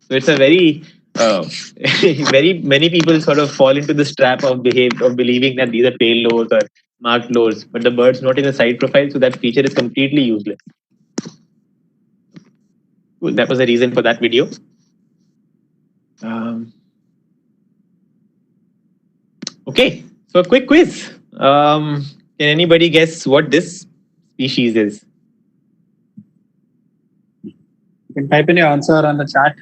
So it's a very, very many people sort of fall into this trap of believing that these are pale lores or marked lores, but the bird's not in the side profile, so that feature is completely useless. Cool. That was the reason for that video. Okay, so a quick quiz. Can anybody guess what this species is? You can type in your answer on the chat.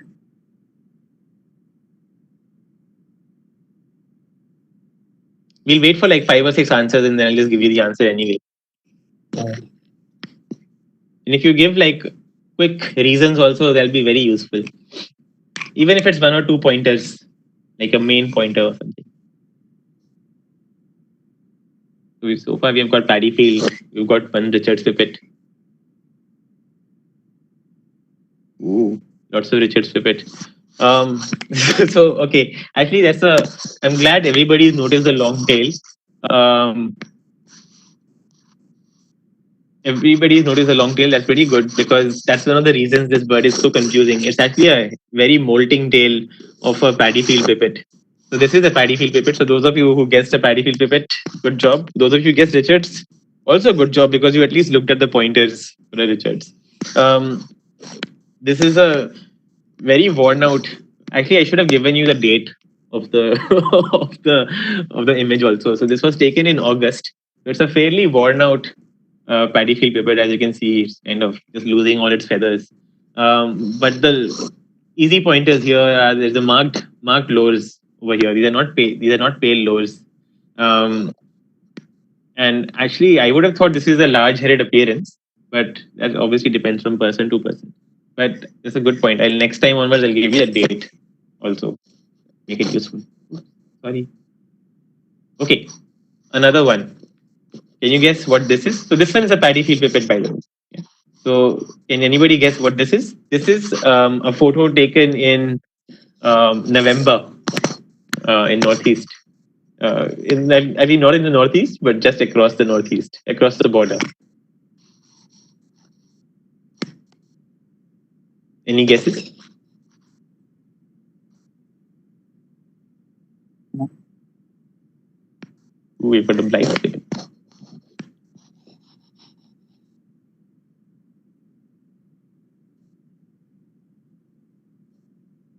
We'll wait for like 5 or 6 answers and then I'll just give you the answer anyway. And if you give like quick reasons also, they'll be very useful. Even if it's 1 or 2 pointers, like a main pointer or something. So far we have got Paddyfield, we've got one Richards Pipit. Ooh, lots of Richards Pipit. So okay, actually I'm glad everybody's noticed the long tail. Everybody's noticed the long tail. That's pretty good because that's one of the reasons this bird is so confusing. It's actually a very molting tail of a Paddyfield Pipit. So this is a Paddyfield Pipit. So those of you who guessed a Paddyfield Pipit, good job. Those of you who guessed Richards, also good job because you at least looked at the pointers for the Richards. This is a very worn out. Actually, I should have given you the date of the of the image also. So this was taken in August. It's a fairly worn out Paddyfield Pipit, as you can see, it's kind of just losing all its feathers. But the easy pointers here are there's the marked lores over here. These are not pale lores. And actually, I would have thought this is a large-headed appearance, but that obviously depends from person to person. But that's a good point. Next time onwards, I'll give you a date also. Make it useful. Sorry. Okay, another one. Can you guess what this is? So this one is a Paddyfield Pipit, by the way. Yeah. So can anybody guess what this is? This is a photo taken in November in Northeast. I mean, not in the Northeast, but just across the Northeast, across the border. Any guesses? No. Wait for the blind second.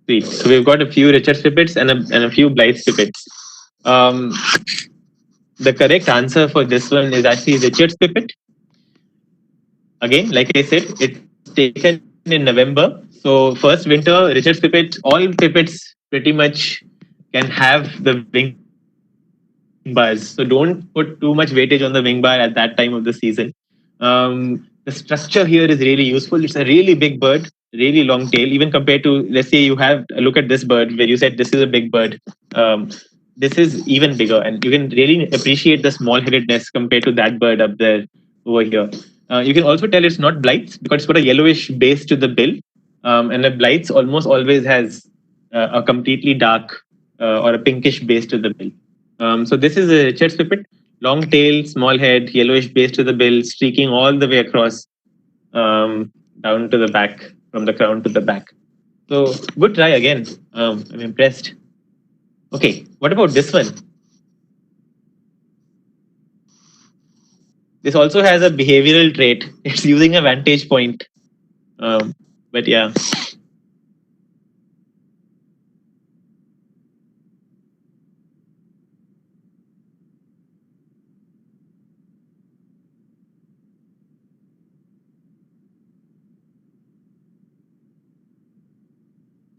Sweet. So we've got a few Richards Pipits and a few Blythe Pipits. The correct answer for this one is actually Richards Pipit. Again, like I said, it's taken in November. So first winter, Richards Pipit, all Pipits pretty much can have the wing bars. So don't put too much weightage on the wing bar at that time of the season. The structure here is really useful. It's a really big bird, really long tail, even compared to, let's say you have a look at this bird where you said this is a big bird. This is even bigger, and you can really appreciate the small-headedness compared to that bird up there over here. You can also tell it's not Blythes because it's got a yellowish base to the bill, and the Blythes almost always has a completely dark or a pinkish base to the bill. So this is a Richards Pipit, long tail, small head, yellowish base to the bill, streaking all the way across down to the back, from the crown to the back. So good try again. I'm impressed. Okay, what about this one? This also has a behavioral trait. It's using a vantage point. But yeah.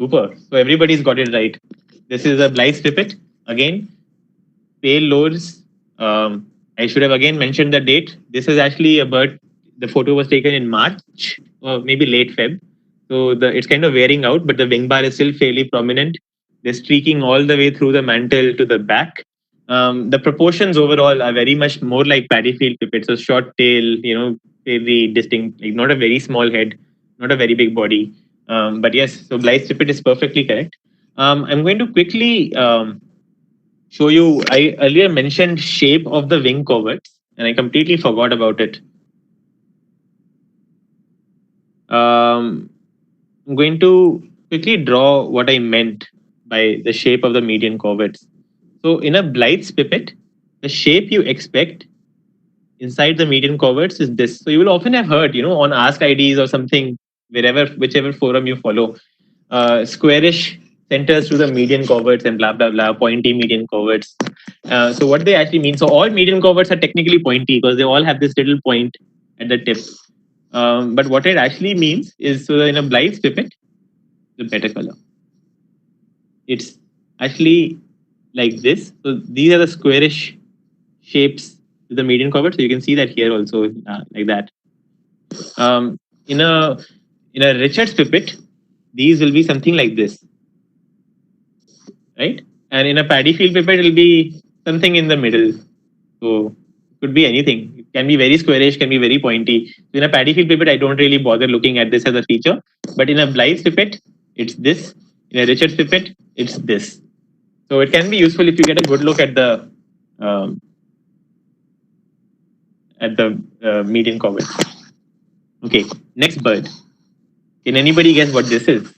Super. So everybody's got it right. This is a Blythe pipit. Again, pale lores. I should have again mentioned the date. This is actually a bird. The photo was taken in March or maybe late Feb. So it's kind of wearing out, but the wing bar is still fairly prominent. They're streaking all the way through the mantle to the back. The proportions overall are very much more like Paddyfield pipit. So short tail, fairly distinct, like not a very small head, not a very big body. But yes, so Blythe pipit is perfectly correct. I'm going to quickly show you. I earlier mentioned shape of the wing coverts, and I completely forgot about it. I'm going to quickly draw what I meant by the shape of the median coverts. So in a Blythe's pipit, the shape you expect inside the median coverts is this. So you will often have heard, on Ask IDs or something, whichever forum you follow, squarish centers to the median coverts and blah blah blah, pointy median coverts. So what they actually mean? So all median coverts are technically pointy because they all have this little point at the tip. But what it actually means is, so in a Blythe's pipit, the better color. It's actually like this. So these are the squarish shapes to the median covert. So you can see that here also like that. In a Richards pipit, these will be something like this, right? And in a Paddyfield pipit, it will be something in the middle. So it could be anything. It can be very squarish, can be very pointy. So in a Paddyfield pipit, I don't really bother looking at this as a feature. But in a Blythe pipit, it's this. In a Richards pipit, it's this. So it can be useful if you get a good look at the median cover. Okay, next bird. Can anybody guess what this is?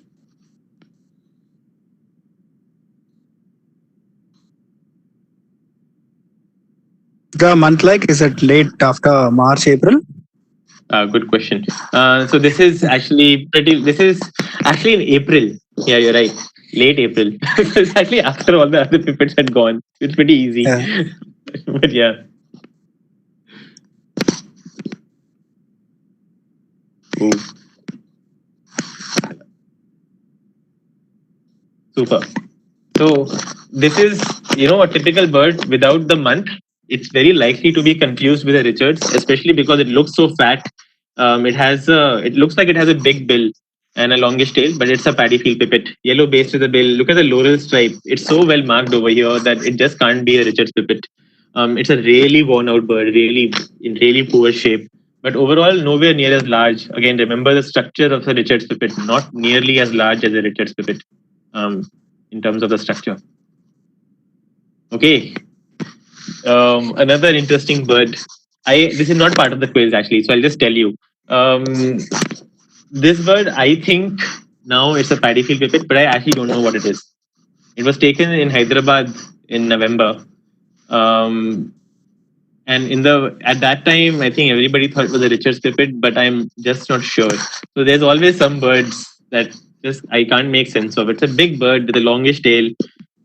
The month, like, is it late after March, April? Good question. So this is actually in April. Yeah, you're right. Late April. It's actually after all the other pipids had gone. It's pretty easy. Yeah. But yeah. Ooh. Super. So this is, a typical bird without the month. It's very likely to be confused with a Richards, especially because it looks so fat. It looks like it has a big bill and a longish tail, but it's a Paddyfield pipit. Yellow base to the bill. Look at the laurel stripe. It's so well marked over here that it just can't be a Richards pipit. It's a really worn out bird, really in really poor shape. But overall, nowhere near as large. Again, remember the structure of the Richards pipit, not nearly as large as a Richards pipit in terms of the structure. Okay. Another interesting bird. This is not part of the quiz actually, so I'll just tell you. This bird, I think now it's a Paddyfield pipit, but I actually don't know what it is. It was taken in Hyderabad in November. And at that time, I think everybody thought it was a Richards pipit, but I'm just not sure. So there's always some birds that just I can't make sense of. It's a big bird with a longish tail,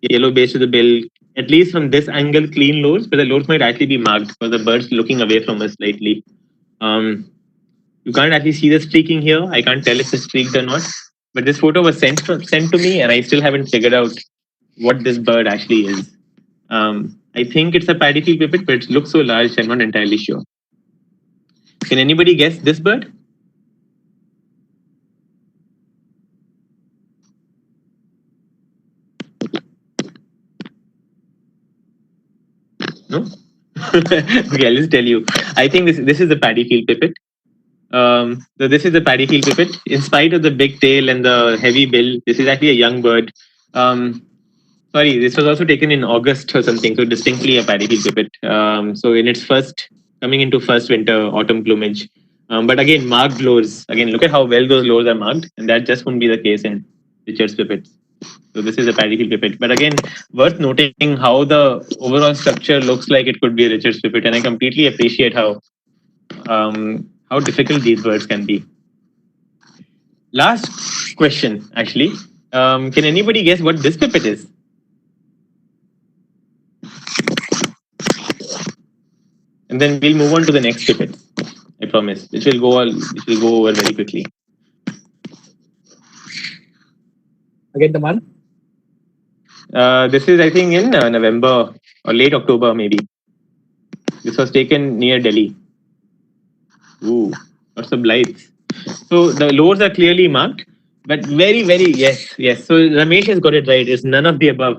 yellow base to the bill. At least from this angle, clean lores, but the lores might actually be marked because the bird's looking away from us slightly. You can't actually see the streaking here. I can't tell if it's streaked or not. But this photo was sent to me, and I still haven't figured out what this bird actually is. I think it's a Paddyfield pipit, but it looks so large, I'm not entirely sure. Can anybody guess this bird? No? Okay, I'll just tell you. I think this is a Paddyfield pipit. So this is a Paddyfield pipit. In spite of the big tail and the heavy bill, this is actually a young bird. Sorry, this was also taken in August or something, so distinctly a Paddyfield pipit. So in its coming into first winter, autumn plumage. But again, marked lores. Again, look at how well those lores are marked, and that just won't be the case in Richards pipits. So this is a Paddyfield pipit. But again, worth noting how the overall structure looks like it could be a Richards pipit, and I completely appreciate how how difficult these birds can be. Last question, actually. Can anybody guess what this pipit is? And then we'll move on to the next pipit. I promise, which will go over very quickly. Again, the month? This is, I think, in November or late October, maybe. This was taken near Delhi. Ooh, lots of lights. So the lures are clearly marked, but very, yes. So Ramesh has got it right. It's none of the above.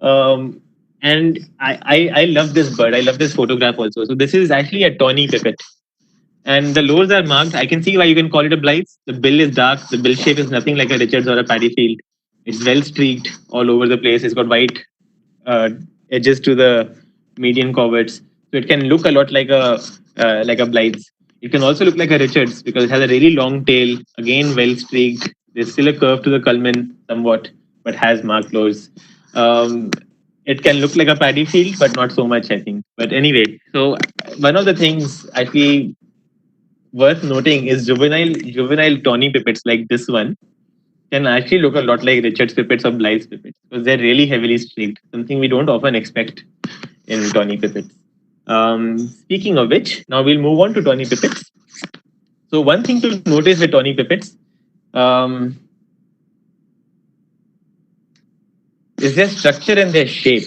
And I love this bird. I love this photograph also. So this is actually a tawny pipit. And the lures are marked. I can see why you can call it a Blythe. The bill is dark. The bill shape is nothing like a Richards or a Paddyfield. It's well streaked all over the place. It's got white edges to the median coverts. So it can look a lot like a Blythe. It can also look like a Richards because it has a really long tail. Again, well streaked. There's still a curve to the culmen somewhat, but has marked lures. It can look like a Paddyfield, but not so much, I think. But anyway, so one of the things actually worth noting is juvenile tawny pipits like this one can actually look a lot like Richards pipits or Blythe's pipits because they're really heavily streaked, something we don't often expect in tawny pipits. Speaking of which, now we'll move on to tawny pipits. So one thing to notice with tawny pipits is their structure and their shape.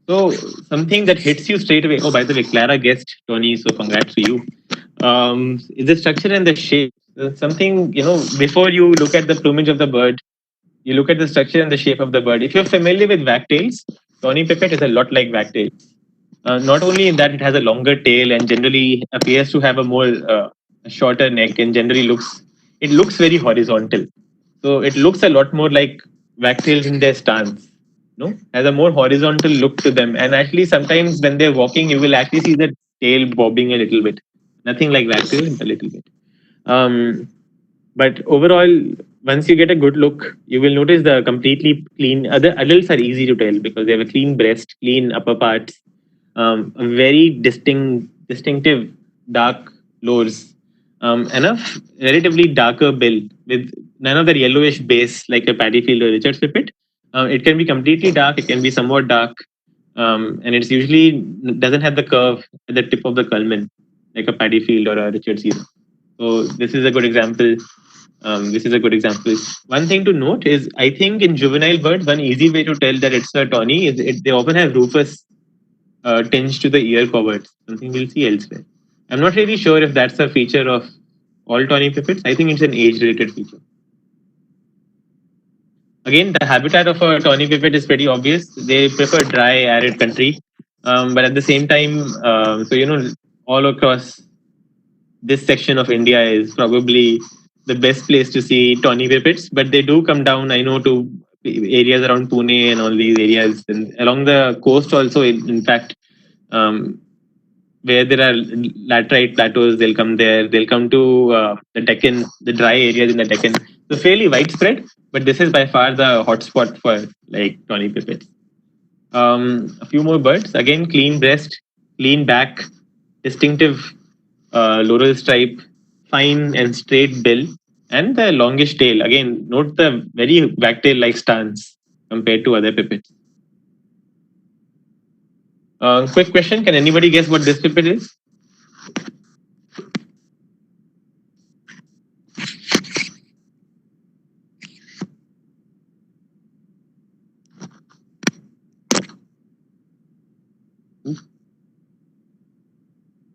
So something that hits you straight away. Oh, by the way, Clara guessed tawny, so congrats to you. Is the structure and the shape. Something, before you look at the plumage of the bird, you look at the structure and the shape of the bird. If you're familiar with wagtails, tawny pipit is a lot like wagtails. Not only in that it has a longer tail and generally appears to have a more shorter neck and generally looks very horizontal. So it looks a lot more like wagtails in their stance. Has a more horizontal look to them. And actually sometimes when they're walking, you will actually see the tail bobbing a little bit. Nothing like wagtails, a little bit. But overall, once you get a good look, you will notice the completely clean. Other adults are easy to tell because they have a clean breast, clean upper parts, a very distinctive dark lores, enough relatively darker bill with none of the yellowish base like a Paddyfield or Richards pipit. It can be completely dark. It can be somewhat dark, and it's usually doesn't have the curve at the tip of the culmen like a Paddyfield or a Richards either. So this is a good example. One thing to note is, I think in juvenile birds, one easy way to tell that it's a tawny is they often have rufous tinge to the ear coverts, something we'll see elsewhere. I'm not really sure if that's a feature of all tawny pipits. I think it's an age-related feature. Again, the habitat of a tawny pipit is pretty obvious. They prefer dry, arid country, but at the same time, all across this section of India is probably the best place to see tawny pipits. But they do come down, I know, to areas around Pune and all these areas, and along the coast also. In fact, where there are laterite plateaus, they'll come there. They'll come to the Deccan, the dry areas in the Deccan. So fairly widespread, but this is by far the hotspot for like tawny pipits. A few more birds. Again, clean breast, clean back, distinctive laurel stripe, fine and straight bill, and the longish tail. Again, note the very wagtail-like stance compared to other pipits. Quick question: can anybody guess what this pipit is?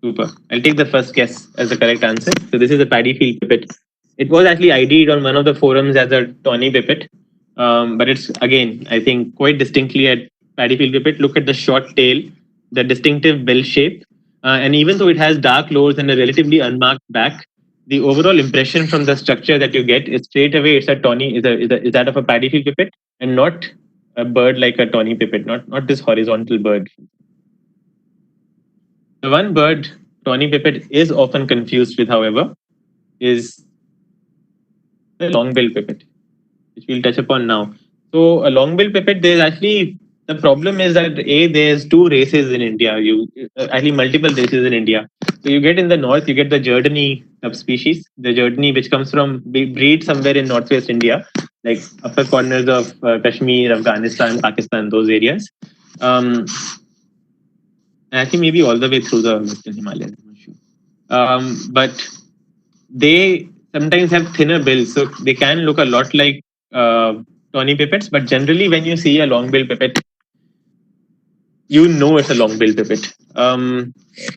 Super. I'll take the first guess as the correct answer. So this is a Paddyfield pipit. It was actually ID'd on one of the forums as a tawny pipit, but it's again, I think, quite distinctly a Paddyfield pipit. Look at the short tail, the distinctive bill shape, and even though it has dark lores and a relatively unmarked back, the overall impression from the structure that you get is straight away it's a tawny, is that of a Paddyfield pipit, and not a bird like a tawny pipit, not this horizontal bird. The one bird tawny pipit is often confused with, however, is the long-bill pipit, which we'll touch upon now. So a long-bill pipit, there's actually, the problem is that there's two races in India, actually multiple races in India. So you get in the north, you get the Jordani subspecies, the Jordani, which comes from breed somewhere in northwest India, like upper corners of Kashmir, Afghanistan, Pakistan, those areas. And I think maybe all the way through the Western Himalayas. I'm not sure. But they sometimes have thinner bills, so they can look a lot like tawny pipits. But generally, when you see a long-billed pipit, you know it's a long-billed pipit.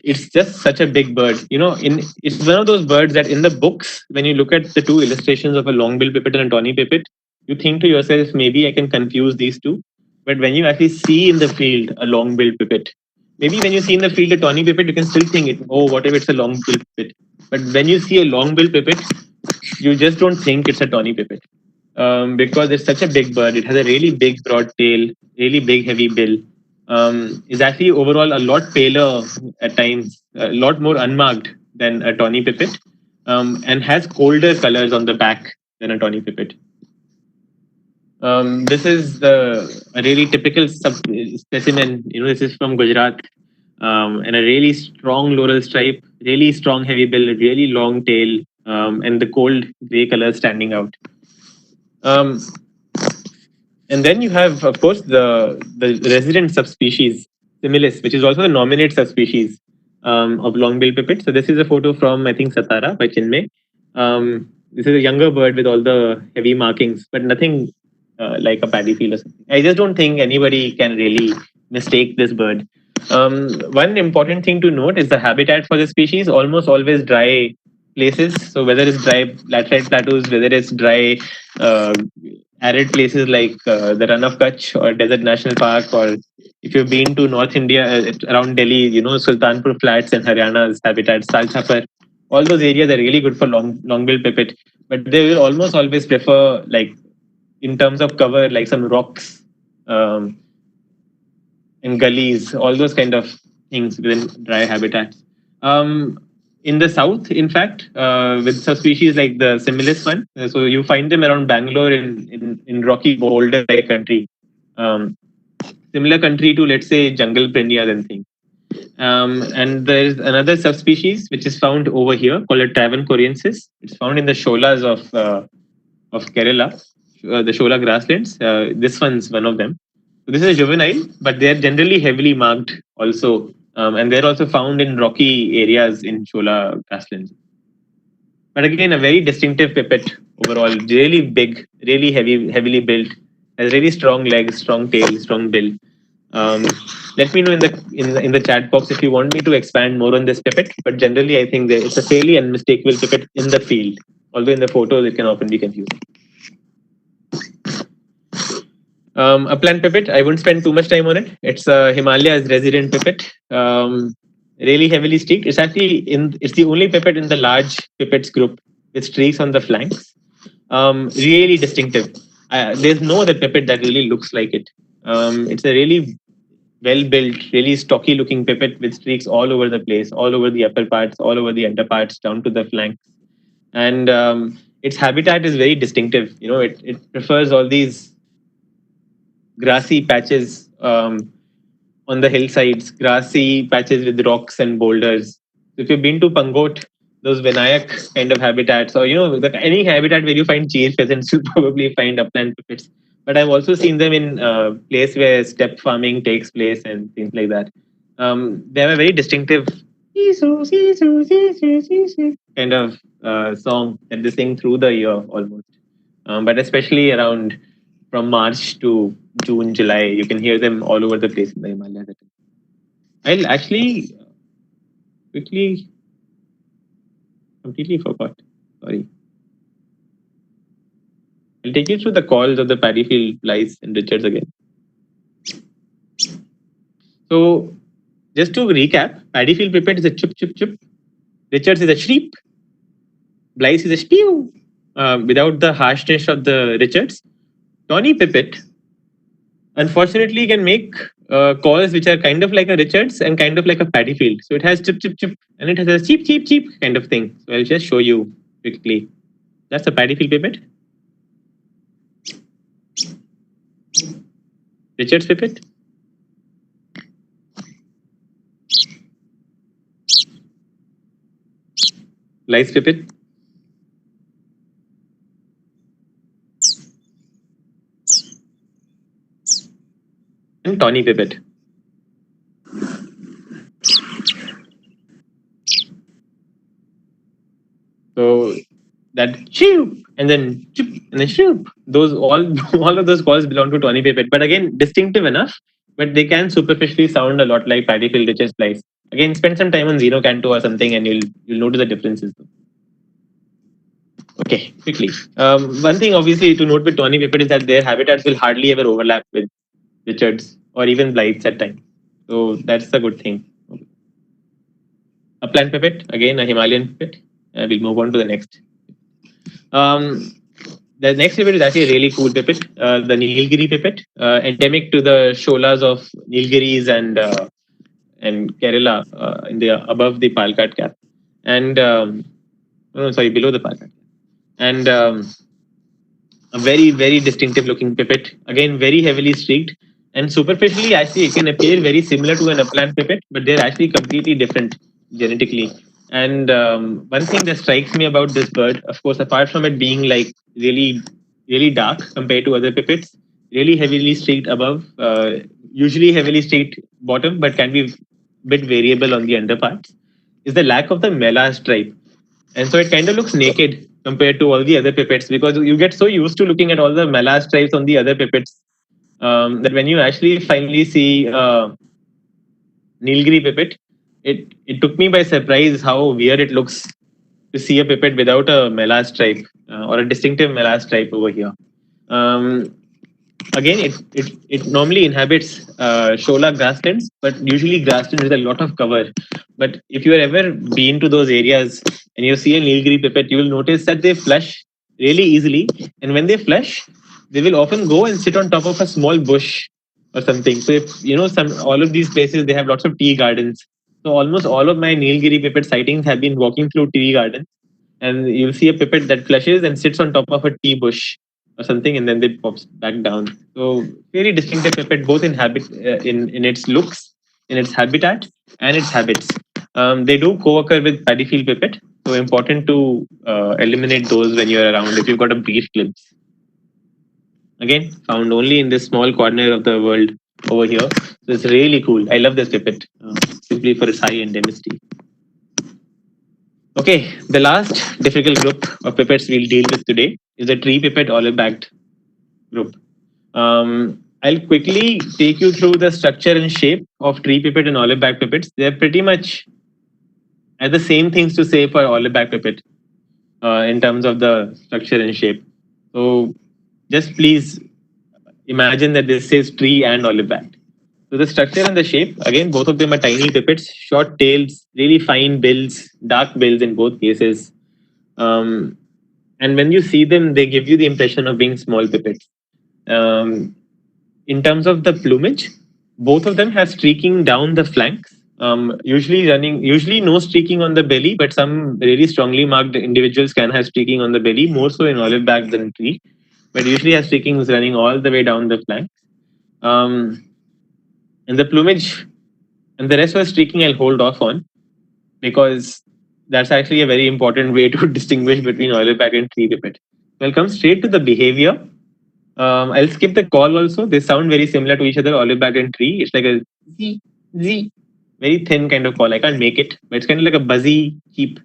It's just such a big bird. It's one of those birds that in the books, when you look at the two illustrations of a long-billed pipit and a tawny pipit, you think to yourself, maybe I can confuse these two. But when you actually see in the field a long-billed pipit, maybe when you see in the field a tawny pipit, you can still think it. Oh, what if it's a long-billed pipit? But when you see a long-billed pipit, you just don't think it's a tawny pipit because it's such a big bird. It has a really big, broad tail, really big, heavy bill. Is actually overall a lot paler at times, a lot more unmarked than a tawny pipit, and has colder colors on the back than a tawny pipit. This is a really typical specimen. This is from Gujarat, and a really strong loral stripe, really strong heavy bill, really long tail, and the cold gray color standing out. And then you have, of course, the resident subspecies, Similis, which is also the nominate subspecies of long-billed pipit. So this is a photo from, I think, Satara by Chinmay. This is a younger bird with all the heavy markings, but nothing like a paddy field or something. I just don't think anybody can really mistake this bird. One important thing to note is the habitat for the species, almost always dry places. So whether it's dry laterite plateaus, whether it's dry arid places like the Run of Kutch or Desert National Park, or if you've been to North India around Delhi, Sultanpur Flats and Haryana's habitat, Salchapar, all those areas are really good for long-billed pipit, but they will almost always prefer, like, in terms of cover, like some rocks and gullies, all those kind of things within dry habitats. In the south, in fact, with subspecies like the Similis one, so you find them around Bangalore in rocky boulder country, similar country to, let's say, jungle Prindias and things. And there's another subspecies which is found over here called a Travancorensis. It's found in the sholas of Kerala, the shola grasslands. This one's one of them. So this is a juvenile, but they're generally heavily marked also, and they're also found in rocky areas in shola grasslands. But again, a very distinctive pipit overall, really big, really heavily built, has really strong legs, strong tail, strong bill. Let me know in the chat box if you want me to expand more on this pipit. But generally, I think that it's a fairly unmistakable pipit in the field. Although in the photos, it can often be confusing. Upland pipit, I wouldn't spend too much time on it. It's a Himalayas resident pipit. Really heavily streaked. It's actually it's the only pipit in the large pipits group with streaks on the flanks. Really distinctive. There's no other pipit that really looks like it. It's a really well-built, really stocky-looking pipit with streaks all over the place, all over the upper parts, all over the underparts, down to the flanks. And its habitat is very distinctive. It prefers all these grassy patches on the hillsides, grassy patches with rocks and boulders. So if you've been to Pangot, those Vinayak kind of habitats, or any habitat where you find cheer pheasants, you'll probably find upland pipits. But I've also seen them in place where steppe farming takes place and things like that. They have a very distinctive kind of song that they sing through the year almost. But especially around from March to June, July, you can hear them all over the place in the Himalayas. I'll actually quickly completely forgot. Sorry. I'll take you through the calls of the Paddyfield, Blythe, and Richards again. So, just to recap, Paddyfield pipit is a chip, chip, chip. Richards is a shriek. Blythe is a spew, without the harshness of the Richards. Tawny pipit, unfortunately, can make calls which are kind of like a Richards and kind of like a Paddyfield. So it has chip, chip, chip, and it has a cheep, cheep, cheep kind of thing. So I'll just show you quickly. That's a Paddyfield pipit. Richards pipit. lice pipit. And tawny pipit. So that shoop and then chip and then shoop. Those all of those calls belong to tawny pipit, but again distinctive enough. But they can superficially sound a lot like paddy field riches lice. Again, spend some time on Zeno Canto or something, and you'll notice the differences. Okay, quickly. One thing obviously to note with tawny pipit is that their habitats will hardly ever overlap with Richards or even blights at times. So that's a good thing. Upland pipit, again a Himalayan pipit. We'll move on to the next. The next pipit is actually a really cool pipit, the Nilgiri pipit, endemic to the sholas of Nilgiris and Kerala in the above the Palakkad cap, and below the Palakkad, and a very distinctive looking pipit. Again, very heavily streaked, and superficially actually it can appear very similar to an upland pipit, but they're actually completely different genetically. And one thing that strikes me about this bird, of course, apart from it being like really dark compared to other pipits, really heavily streaked above, usually heavily streaked bottom, but can be a bit variable on the underparts, is the lack of the mela stripe. And so it kind of looks naked compared to all the other pipits because you get so used to looking at all the mela stripes on the other pipits that when you actually finally see Nilgiri pipit, it took me by surprise how weird it looks to see a pipit without a mela stripe or a distinctive mela stripe over here. Again, it normally inhabits shola grasslands, but usually grasslands with a lot of cover. But if you have ever been to those areas and you see a Nilgiri pipit, you will notice that they flush really easily. And when they flush, they will often go and sit on top of a small bush or something. So if you know all of these places, they have lots of tea gardens. So almost all of my Nilgiri pipit sightings have been walking through tea gardens, and you'll see a pipit that flushes and sits on top of a tea bush or something, and then it pops back down. So very distinctive pipit, both in habit, in its looks, in its habitat, and its habits. They do co-occur with paddy field pipit, so important to eliminate those when you're around if you've got a brief glimpse. Again, found only in this small corner of the world over here. So it's really cool. I love this pipit simply for its high endemicity. Okay, the last difficult group of pipits we'll deal with today is the tree pipit olive-backed group. I'll quickly take you through the structure and shape of tree pipit and olive-backed pipits. They're pretty much the same things to say for olive-backed pipit in terms of the structure and shape. So just please imagine that this is tree and olive-backed. So the structure and the shape, again, both of them are tiny pipits, short tails, really fine bills, dark bills in both cases. And when you see them, they give you the impression of being small pipits. In terms of the plumage, both of them have streaking down the flanks. Usually no streaking on the belly, but some really strongly marked individuals can have streaking on the belly, more so in olive back than tree, but usually have streakings running all the way down the flanks. And the plumage and the rest of the streaking I'll hold off on because that's actually a very important way to distinguish between olive back and tree pipit. I'll come straight to the behavior. I'll skip the call also. They sound very similar to each other, olive back and tree. It's like a z, z, very thin kind of call. I can't make it, but it's kind of like a buzzy, cheap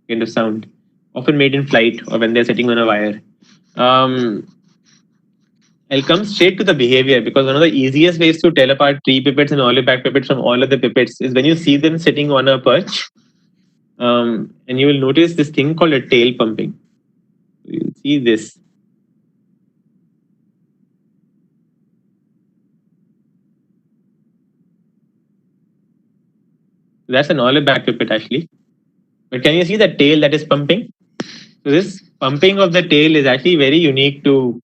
kind of sound, often made in flight or when they're sitting on a wire. I'll come straight to the behavior because one of the easiest ways to tell apart tree pipits and olive back pipits from all other pipits is when you see them sitting on a perch, and you will notice this thing called a tail pumping. You'll see this. That's an olive back pipit actually. But can you see the tail that is pumping? So this pumping of the tail is actually very unique to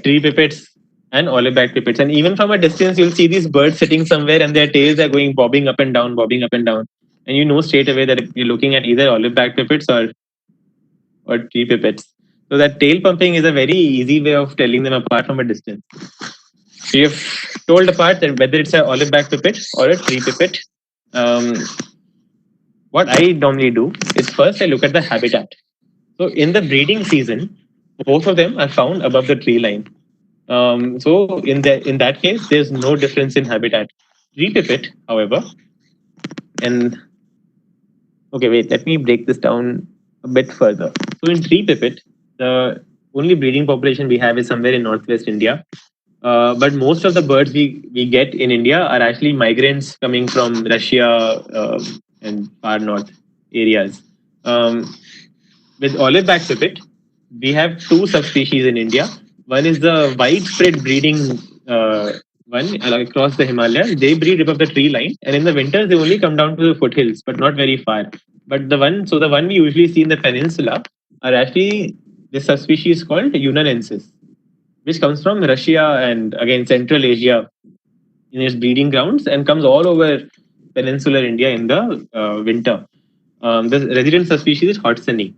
tree pipits and olive back pipits. And even from a distance, you'll see these birds sitting somewhere and their tails are going bobbing up and down, bobbing up and down. And you know straight away that if you're looking at either olive back pipits or tree pipits. So that tail pumping is a very easy way of telling them apart from a distance. So you've told apart that whether it's an olive back pipit or a tree pipit. what I normally do is first I look at the habitat. So in the breeding season, both of them are found above the tree line. So in that case, there's no difference in habitat. Tree pipit, however, and okay, wait, let me break this down a bit further. So in tree pipit, the only breeding population we have is somewhere in northwest India. But most of the birds we get in India are actually migrants coming from Russia and far north areas. Um, with olive back pipit, we have two subspecies in India. One is the widespread breeding one across the Himalayas. They breed above the tree line, and in the winters they only come down to the foothills, but not very far. But the one we usually see in the peninsula are actually this subspecies called Yunanensis, which comes from Russia and again Central Asia in its breeding grounds and comes all over peninsular India in the winter. The resident subspecies is Hodsoni.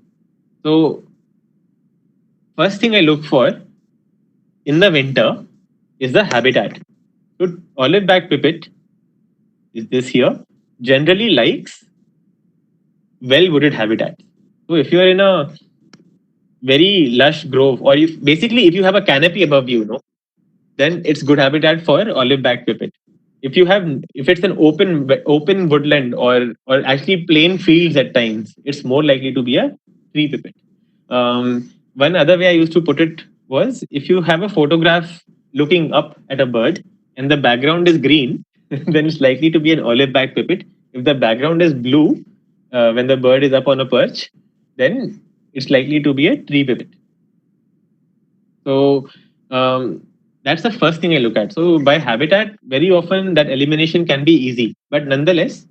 So first thing I look for in the winter is the habitat. So olive back pipit is this here generally likes well wooded habitat. So if you are in a very lush grove, or if you have a canopy above you, then it's good habitat for olive back pipit. If it's an open woodland or actually plain fields at times, it's more likely to be a tree pipit. One other way I used to put it was if you have a photograph looking up at a bird and the background is green, then it's likely to be an olive back pipit. If the background is blue, when the bird is up on a perch, then it's likely to be a tree pipit. So that's the first thing I look at. So by habitat, very often that elimination can be easy, but nonetheless,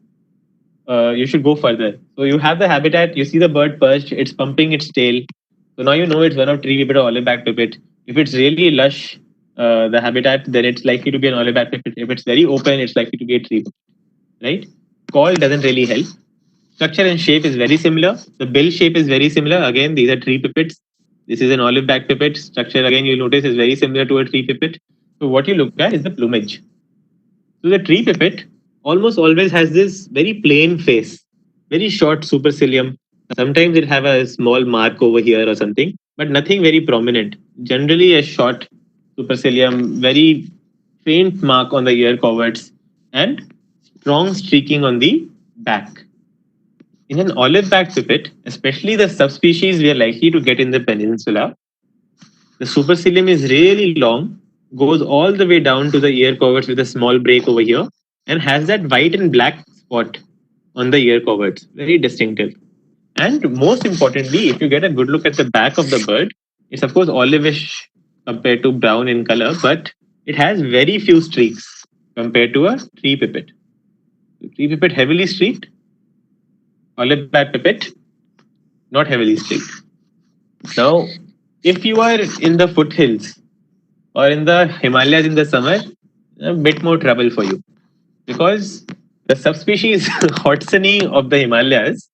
you should go further. So you have the habitat, you see the bird perched, it's pumping its tail. So now you know it's one of tree pipit or olive back pipit. If it's really lush, the habitat, then it's likely to be an olive back pipit. If it's very open, it's likely to be a tree pipit, right? Call doesn't really help. Structure and shape is very similar. The bill shape is very similar. Again, these are tree pipits. This is an olive back pipit. Structure, again, you'll notice is very similar to a tree pipit. So what you look at is the plumage. So the tree pipit almost always has this very plain face, very short supercilium. Sometimes it have a small mark over here or something, but nothing very prominent. Generally a short supercilium, very faint mark on the ear coverts, and strong streaking on the back. In an olive back pipit, especially the subspecies we are likely to get in the peninsula, the supercilium is really long, goes all the way down to the ear coverts with a small break over here, and has that white and black spot on the ear coverts. Very distinctive. And most importantly, if you get a good look at the back of the bird, it's of course olivish compared to brown in color, but it has very few streaks compared to a tree pipit. The tree pipit heavily streaked, olive back pipit not heavily streaked. Now, if you are in the foothills or in the Himalayas in the summer, a bit more trouble for you because the subspecies Hodsoni of the Himalayas,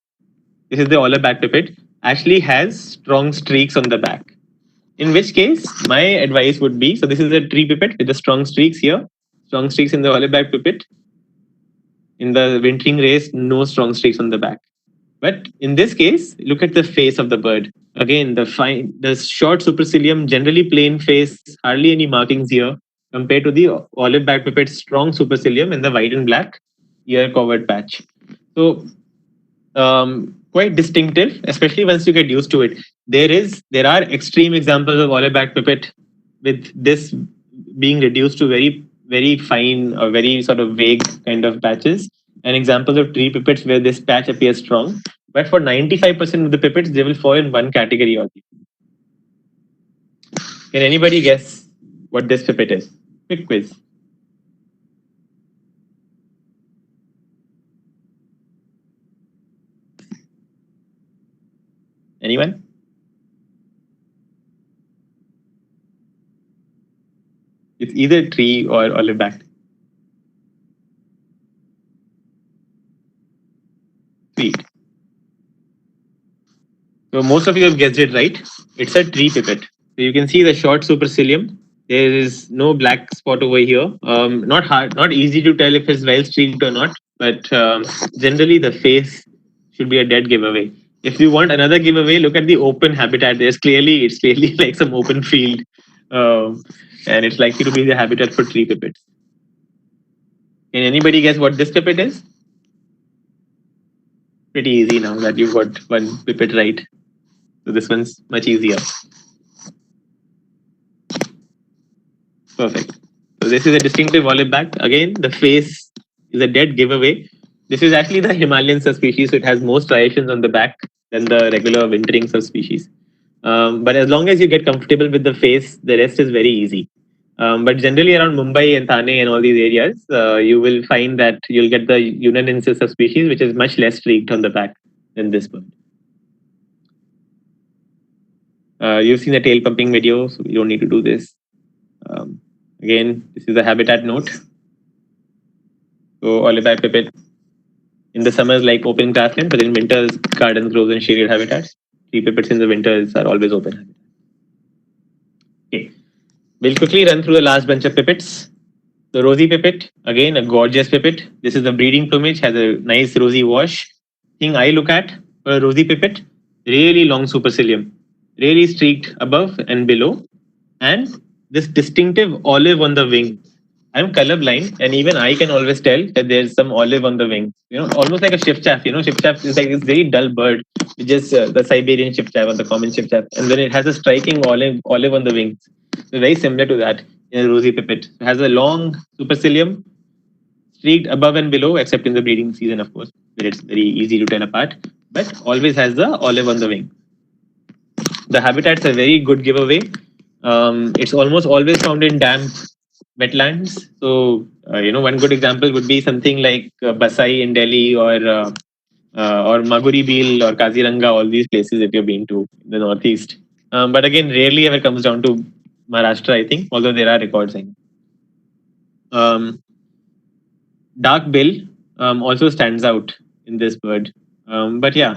this is the olive back pipit, actually has strong streaks on the back. In which case, my advice would be, so this is a tree pipit with the strong streaks here, strong streaks in the olive back pipit. In the wintering race, no strong streaks on the back. But in this case, look at the face of the bird. Again, the short supercilium, generally plain face, hardly any markings here, compared to the olive back pipit's strong supercilium and the white and black ear covered patch. So quite distinctive, especially once you get used to it. There are extreme examples of olive back pipit with this being reduced to very, very fine or very sort of vague kind of patches, and examples of tree pipits where this patch appears strong. But for 95% of the pipits, they will fall in one category or the other. Can anybody guess what this pipit is? Quick quiz. Anyone? It's either tree or olive back. Sweet. So most of you have guessed it right. It's a tree pipit. So you can see the short supercilium. There is no black spot over here. Not easy to tell if it's well streaked or not. But generally the face should be a dead giveaway. If you want another giveaway, look at the open habitat. It's clearly like some open field, and it's likely to be the habitat for tree pipits. Can anybody guess what this pipit is? Pretty easy now that you've got one pipit right. So this one's much easier. Perfect. So this is a distinctive olive back. Again, the face is a dead giveaway. This is actually the Himalayan subspecies, so it has more striations on the back than the regular wintering subspecies. But as long as you get comfortable with the face, the rest is very easy. But generally around Mumbai and Thane and all these areas, you will find that you'll get the Unanensis subspecies, which is much less streaked on the back than this bird. You've seen the tail pumping video, so you don't need to do this. Again, this is a habitat note. So Olivi pipit in the summers like open grassland, but in winters gardens grows in shaded habitats. Tree pipits in the winters are always open habitats. Okay, we'll quickly run through the last bunch of pipits. The rosy pipit, again a gorgeous pipit. This is the breeding plumage, has a nice rosy wash. Thing I look at for a rosy pipit, really long supercilium, really streaked above and below, and this distinctive olive on the wing. I'm colorblind, and even I can always tell that there's some olive on the wing. Almost like a chiffchaff. Chiffchaff is like this very dull bird, which is the Siberian chiffchaff or the common chiffchaff, and then it has a striking olive on the wings. So very similar to that in a rosy pipit. It has a long supercilium, streaked above and below, except in the breeding season, of course, where it's very easy to tell apart. But always has the olive on the wing. The habitat's a very good giveaway. It's almost always found in damp wetlands. So, one good example would be something like Basai in Delhi or Maguri Beel or Kaziranga, all these places that you've been to in the northeast. But again, rarely ever comes down to Maharashtra, I think, although there are records. Dark bill also stands out in this bird. But yeah,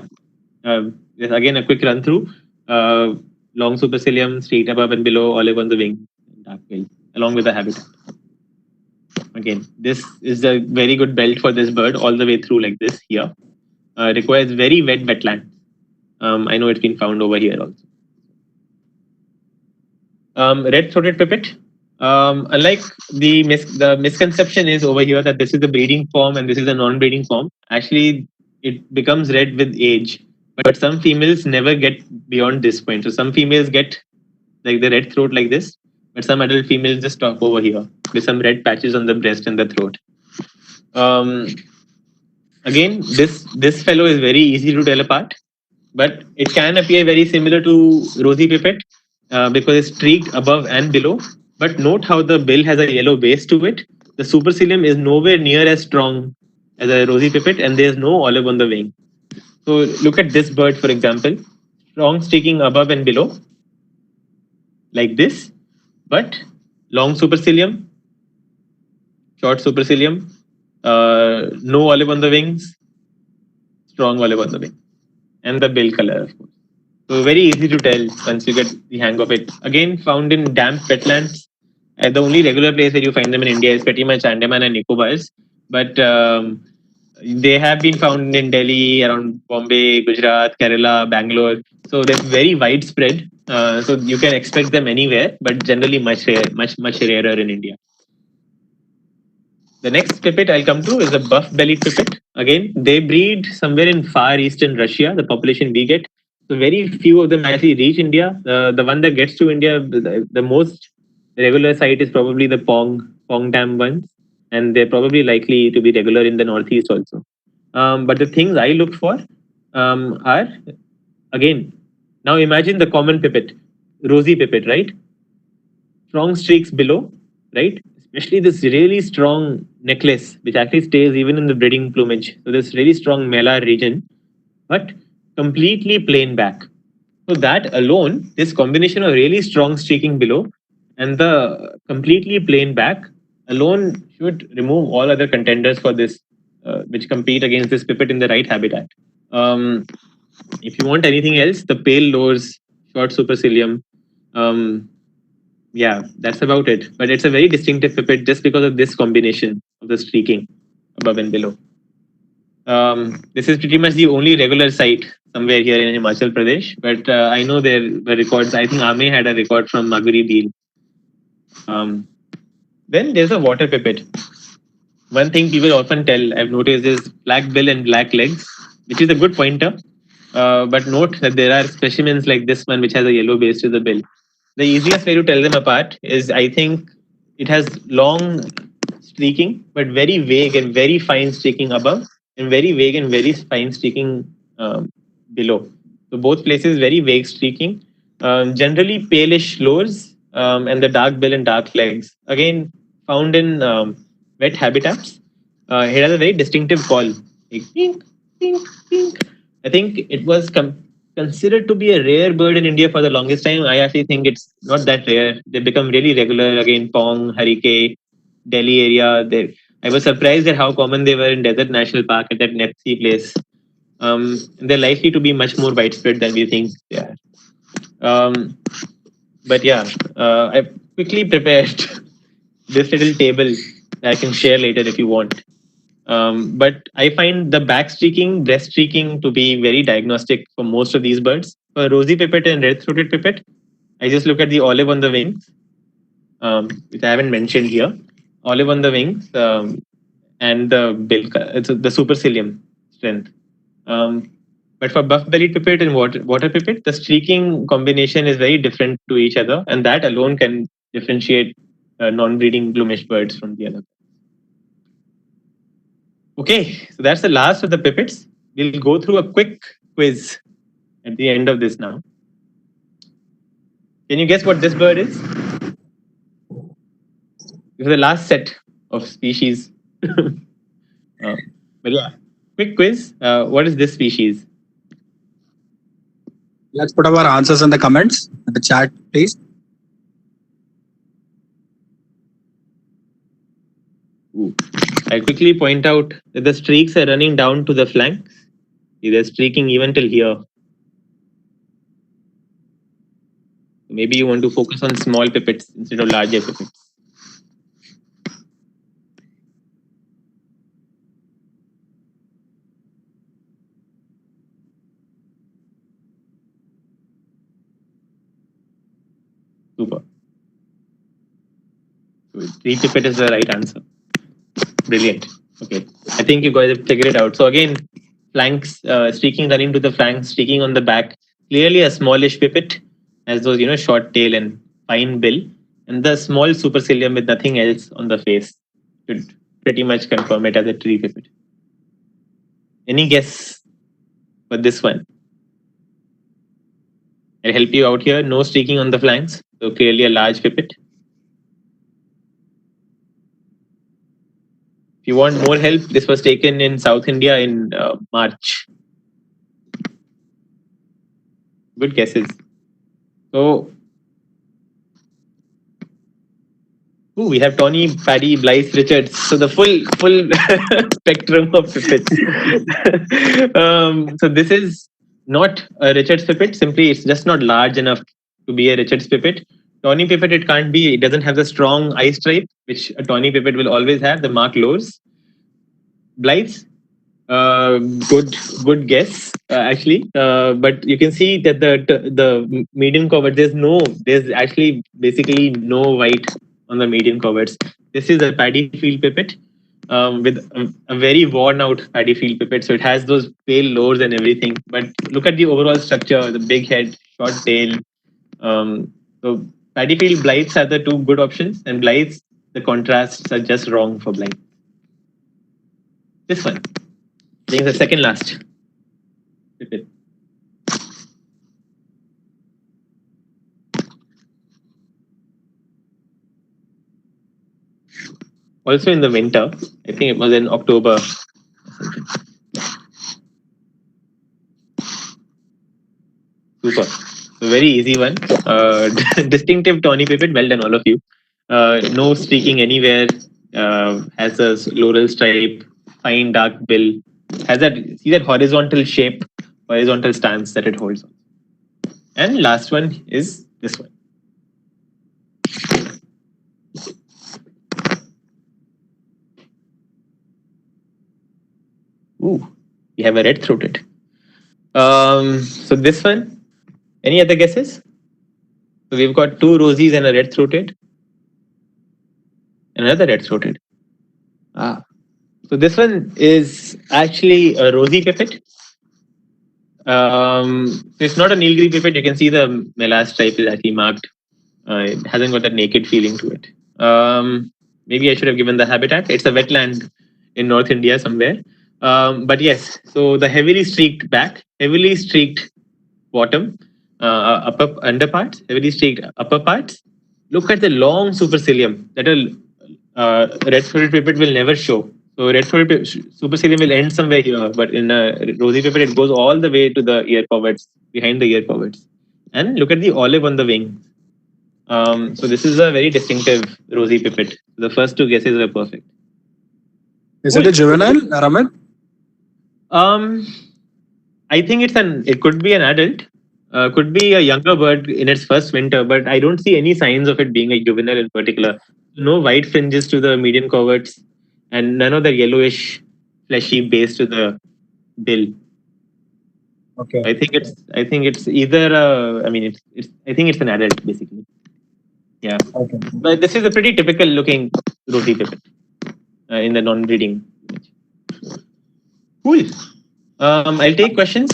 again, a quick run through. Long supercilium, streaked above and below, olive on the wing, dark bill, along with the habitat. Again, this is a very good belt for this bird all the way through like this here. Requires very wet wetland. I know it's been found over here also. Red-throated pipit. Unlike the misconception is over here that this is the breeding form and this is a non-breeding form. Actually, it becomes red with age. But some females never get beyond this point. So some females get like the red throat like this, but some adult females just stop over here with some red patches on the breast and the throat. Again, this fellow is very easy to tell apart, but it can appear very similar to rosy pipit because it's streaked above and below. But note how the bill has a yellow base to it. The supercilium is nowhere near as strong as a rosy pipit, and there's no olive on the wing. So look at this bird, for example, strong streaking above and below, like this, but long supercilium, short supercilium, no olive on the wings, strong olive on the wing, and the bill color, of course. So very easy to tell once you get the hang of it. Again, found in damp wetlands. The only regular place where you find them in India is pretty much Andaman and Nicobars, but they have been found in Delhi, around Bombay, Gujarat, Kerala, Bangalore. So they're very widespread. So you can expect them anywhere, but generally much rarer in India. The next pipit I'll come to is the buff-bellied pipit. Again, they breed somewhere in far eastern Russia, the population we get. So very few of them actually reach India. The one that gets to India, the most regular site is probably the Pong Dam ones. And they're probably likely to be regular in the northeast also. But the things I look for are, again, now imagine the common pipit, rosy pipit, right? Strong streaks below, right? Especially this really strong necklace, which actually stays even in the breeding plumage. So this really strong malar region, but completely plain back. So that alone, this combination of really strong streaking below and the completely plain back alone should remove all other contenders for this, which compete against this pipit in the right habitat. If you want anything else, the pale lores, short supercilium, yeah, that's about it. But it's a very distinctive pipit just because of this combination of the streaking above and below. This is pretty much the only regular site somewhere here in Himachal Pradesh. But I know there were records. I think Ame had a record from Maguri Beal. Then there's a water pipit. One thing people often tell, I've noticed, is black bill and black legs, which is a good pointer. But note that there are specimens like this one, which has a yellow base to the bill. The easiest way to tell them apart is, I think, it has long streaking, but very vague and very fine streaking above, and very vague and very fine streaking below. So both places very vague streaking, generally palish lores, and the dark bill and dark legs. Again, found in wet habitats. It has a very distinctive call, like pink, pink, pink. I think it was considered to be a rare bird in India for the longest time. I actually think it's not that rare. They become really regular again. Pong, Harike, Delhi area. I was surprised at how common they were in Desert National Park at that Nepsi place. They're likely to be much more widespread than we think they are. But yeah, I've quickly prepared this little table that I can share later if you want. But I find the back streaking, breast streaking to be very diagnostic for most of these birds. For rosy pipit and red-throated pipit, I just look at the olive on the wings, which I haven't mentioned here. Olive on the wings and the bill, it's the supercilium strength. But for buff-bellied pipit and water pipit, the streaking combination is very different to each other, and that alone can differentiate non-breeding plumage birds from the other. Okay, so that's the last of the pipits. We'll go through a quick quiz at the end of this now. Can you guess what this bird is? This is the last set of species. But yeah, quick quiz. What is this species? Let's put our answers in the comments, in the chat, please. Ooh. I'll quickly point out that the streaks are running down to the flanks. They're streaking even till here. Maybe you want to focus on small pipits instead of larger pipits. Super. So 3 pipit is the right answer. Brilliant. Okay. I think you guys have figured it out. So again, flanks, streaking running to the flanks, streaking on the back. Clearly a smallish pipit, has those, short tail and fine bill. And the small supercilium with nothing else on the face should pretty much confirm it as a tree pipit. Any guess for this one? I'll help you out here. No streaking on the flanks. So clearly a large pipit. If you want more help, this was taken in South India in March. Good guesses. So, we have Tawny, Paddy, Blythe, Richards. So the full spectrum of pipits. So this is not a Richards pipit. Simply, it's just not large enough to be a Richards pipit. Tawny pipit, it can't be. It doesn't have the strong eye stripe, which a tawny pipit will always have. The marked lores. Blythe, good guess actually. But you can see that the median covert, there's actually basically no white on the median coverts. This is a paddy field pipit with a very worn out paddy field pipit. So it has those pale lores and everything. But look at the overall structure: the big head, short tail. So paddy field Blythes are the two good options, and Blythes, the contrasts are just wrong for Blythe. This one, I think the second last. Also in the winter, I think it was in October. Super. So very easy one. Distinctive tawny pipit. Well done, all of you. No streaking anywhere. Has a laurel stripe. Fine dark bill. Has that horizontal shape, horizontal stance that it holds on. And last one is this one. Ooh, we have a red-throated. So this one, any other guesses? So we've got two rosies and a red-throated. Another red-throated. So this one is actually a rosy pipit. So it's not a Nilgiri pipit. You can see the melas stripe is actually marked. It hasn't got that naked feeling to it. Maybe I should have given the habitat. It's a wetland in North India somewhere. But yes, so the heavily streaked back, heavily streaked bottom, upper underparts, heavily streaked upper parts. Look at the long supercilium that a red-throated pipit will never show. So red-throated supercilium will end somewhere here, but in a rosy pipit, it goes all the way to the ear coverts, behind the ear coverts. And look at the olive on the wing. So this is a very distinctive rosy pipit. The first two guesses were perfect. Is it a juvenile, Ramit? I think it could be an adult, could be a younger bird in its first winter, but I don't see any signs of it being a juvenile in particular. No white fringes to the median coverts, and none of the yellowish, fleshy base to the bill. Okay. I think it's either I think it's an adult basically. Yeah. Okay. But this is a pretty typical looking rosy pipit in the non-breeding image. Cool. I'll take questions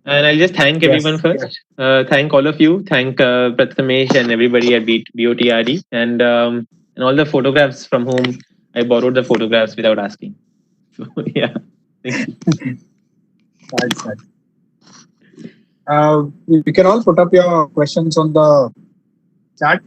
and I'll just thank everyone first. Thank all of you. Thank Prathamesh and everybody at BOTRD and all the photographs from whom I borrowed the photographs without asking. So yeah. Thank you. Right. You can all put up your questions on the chat.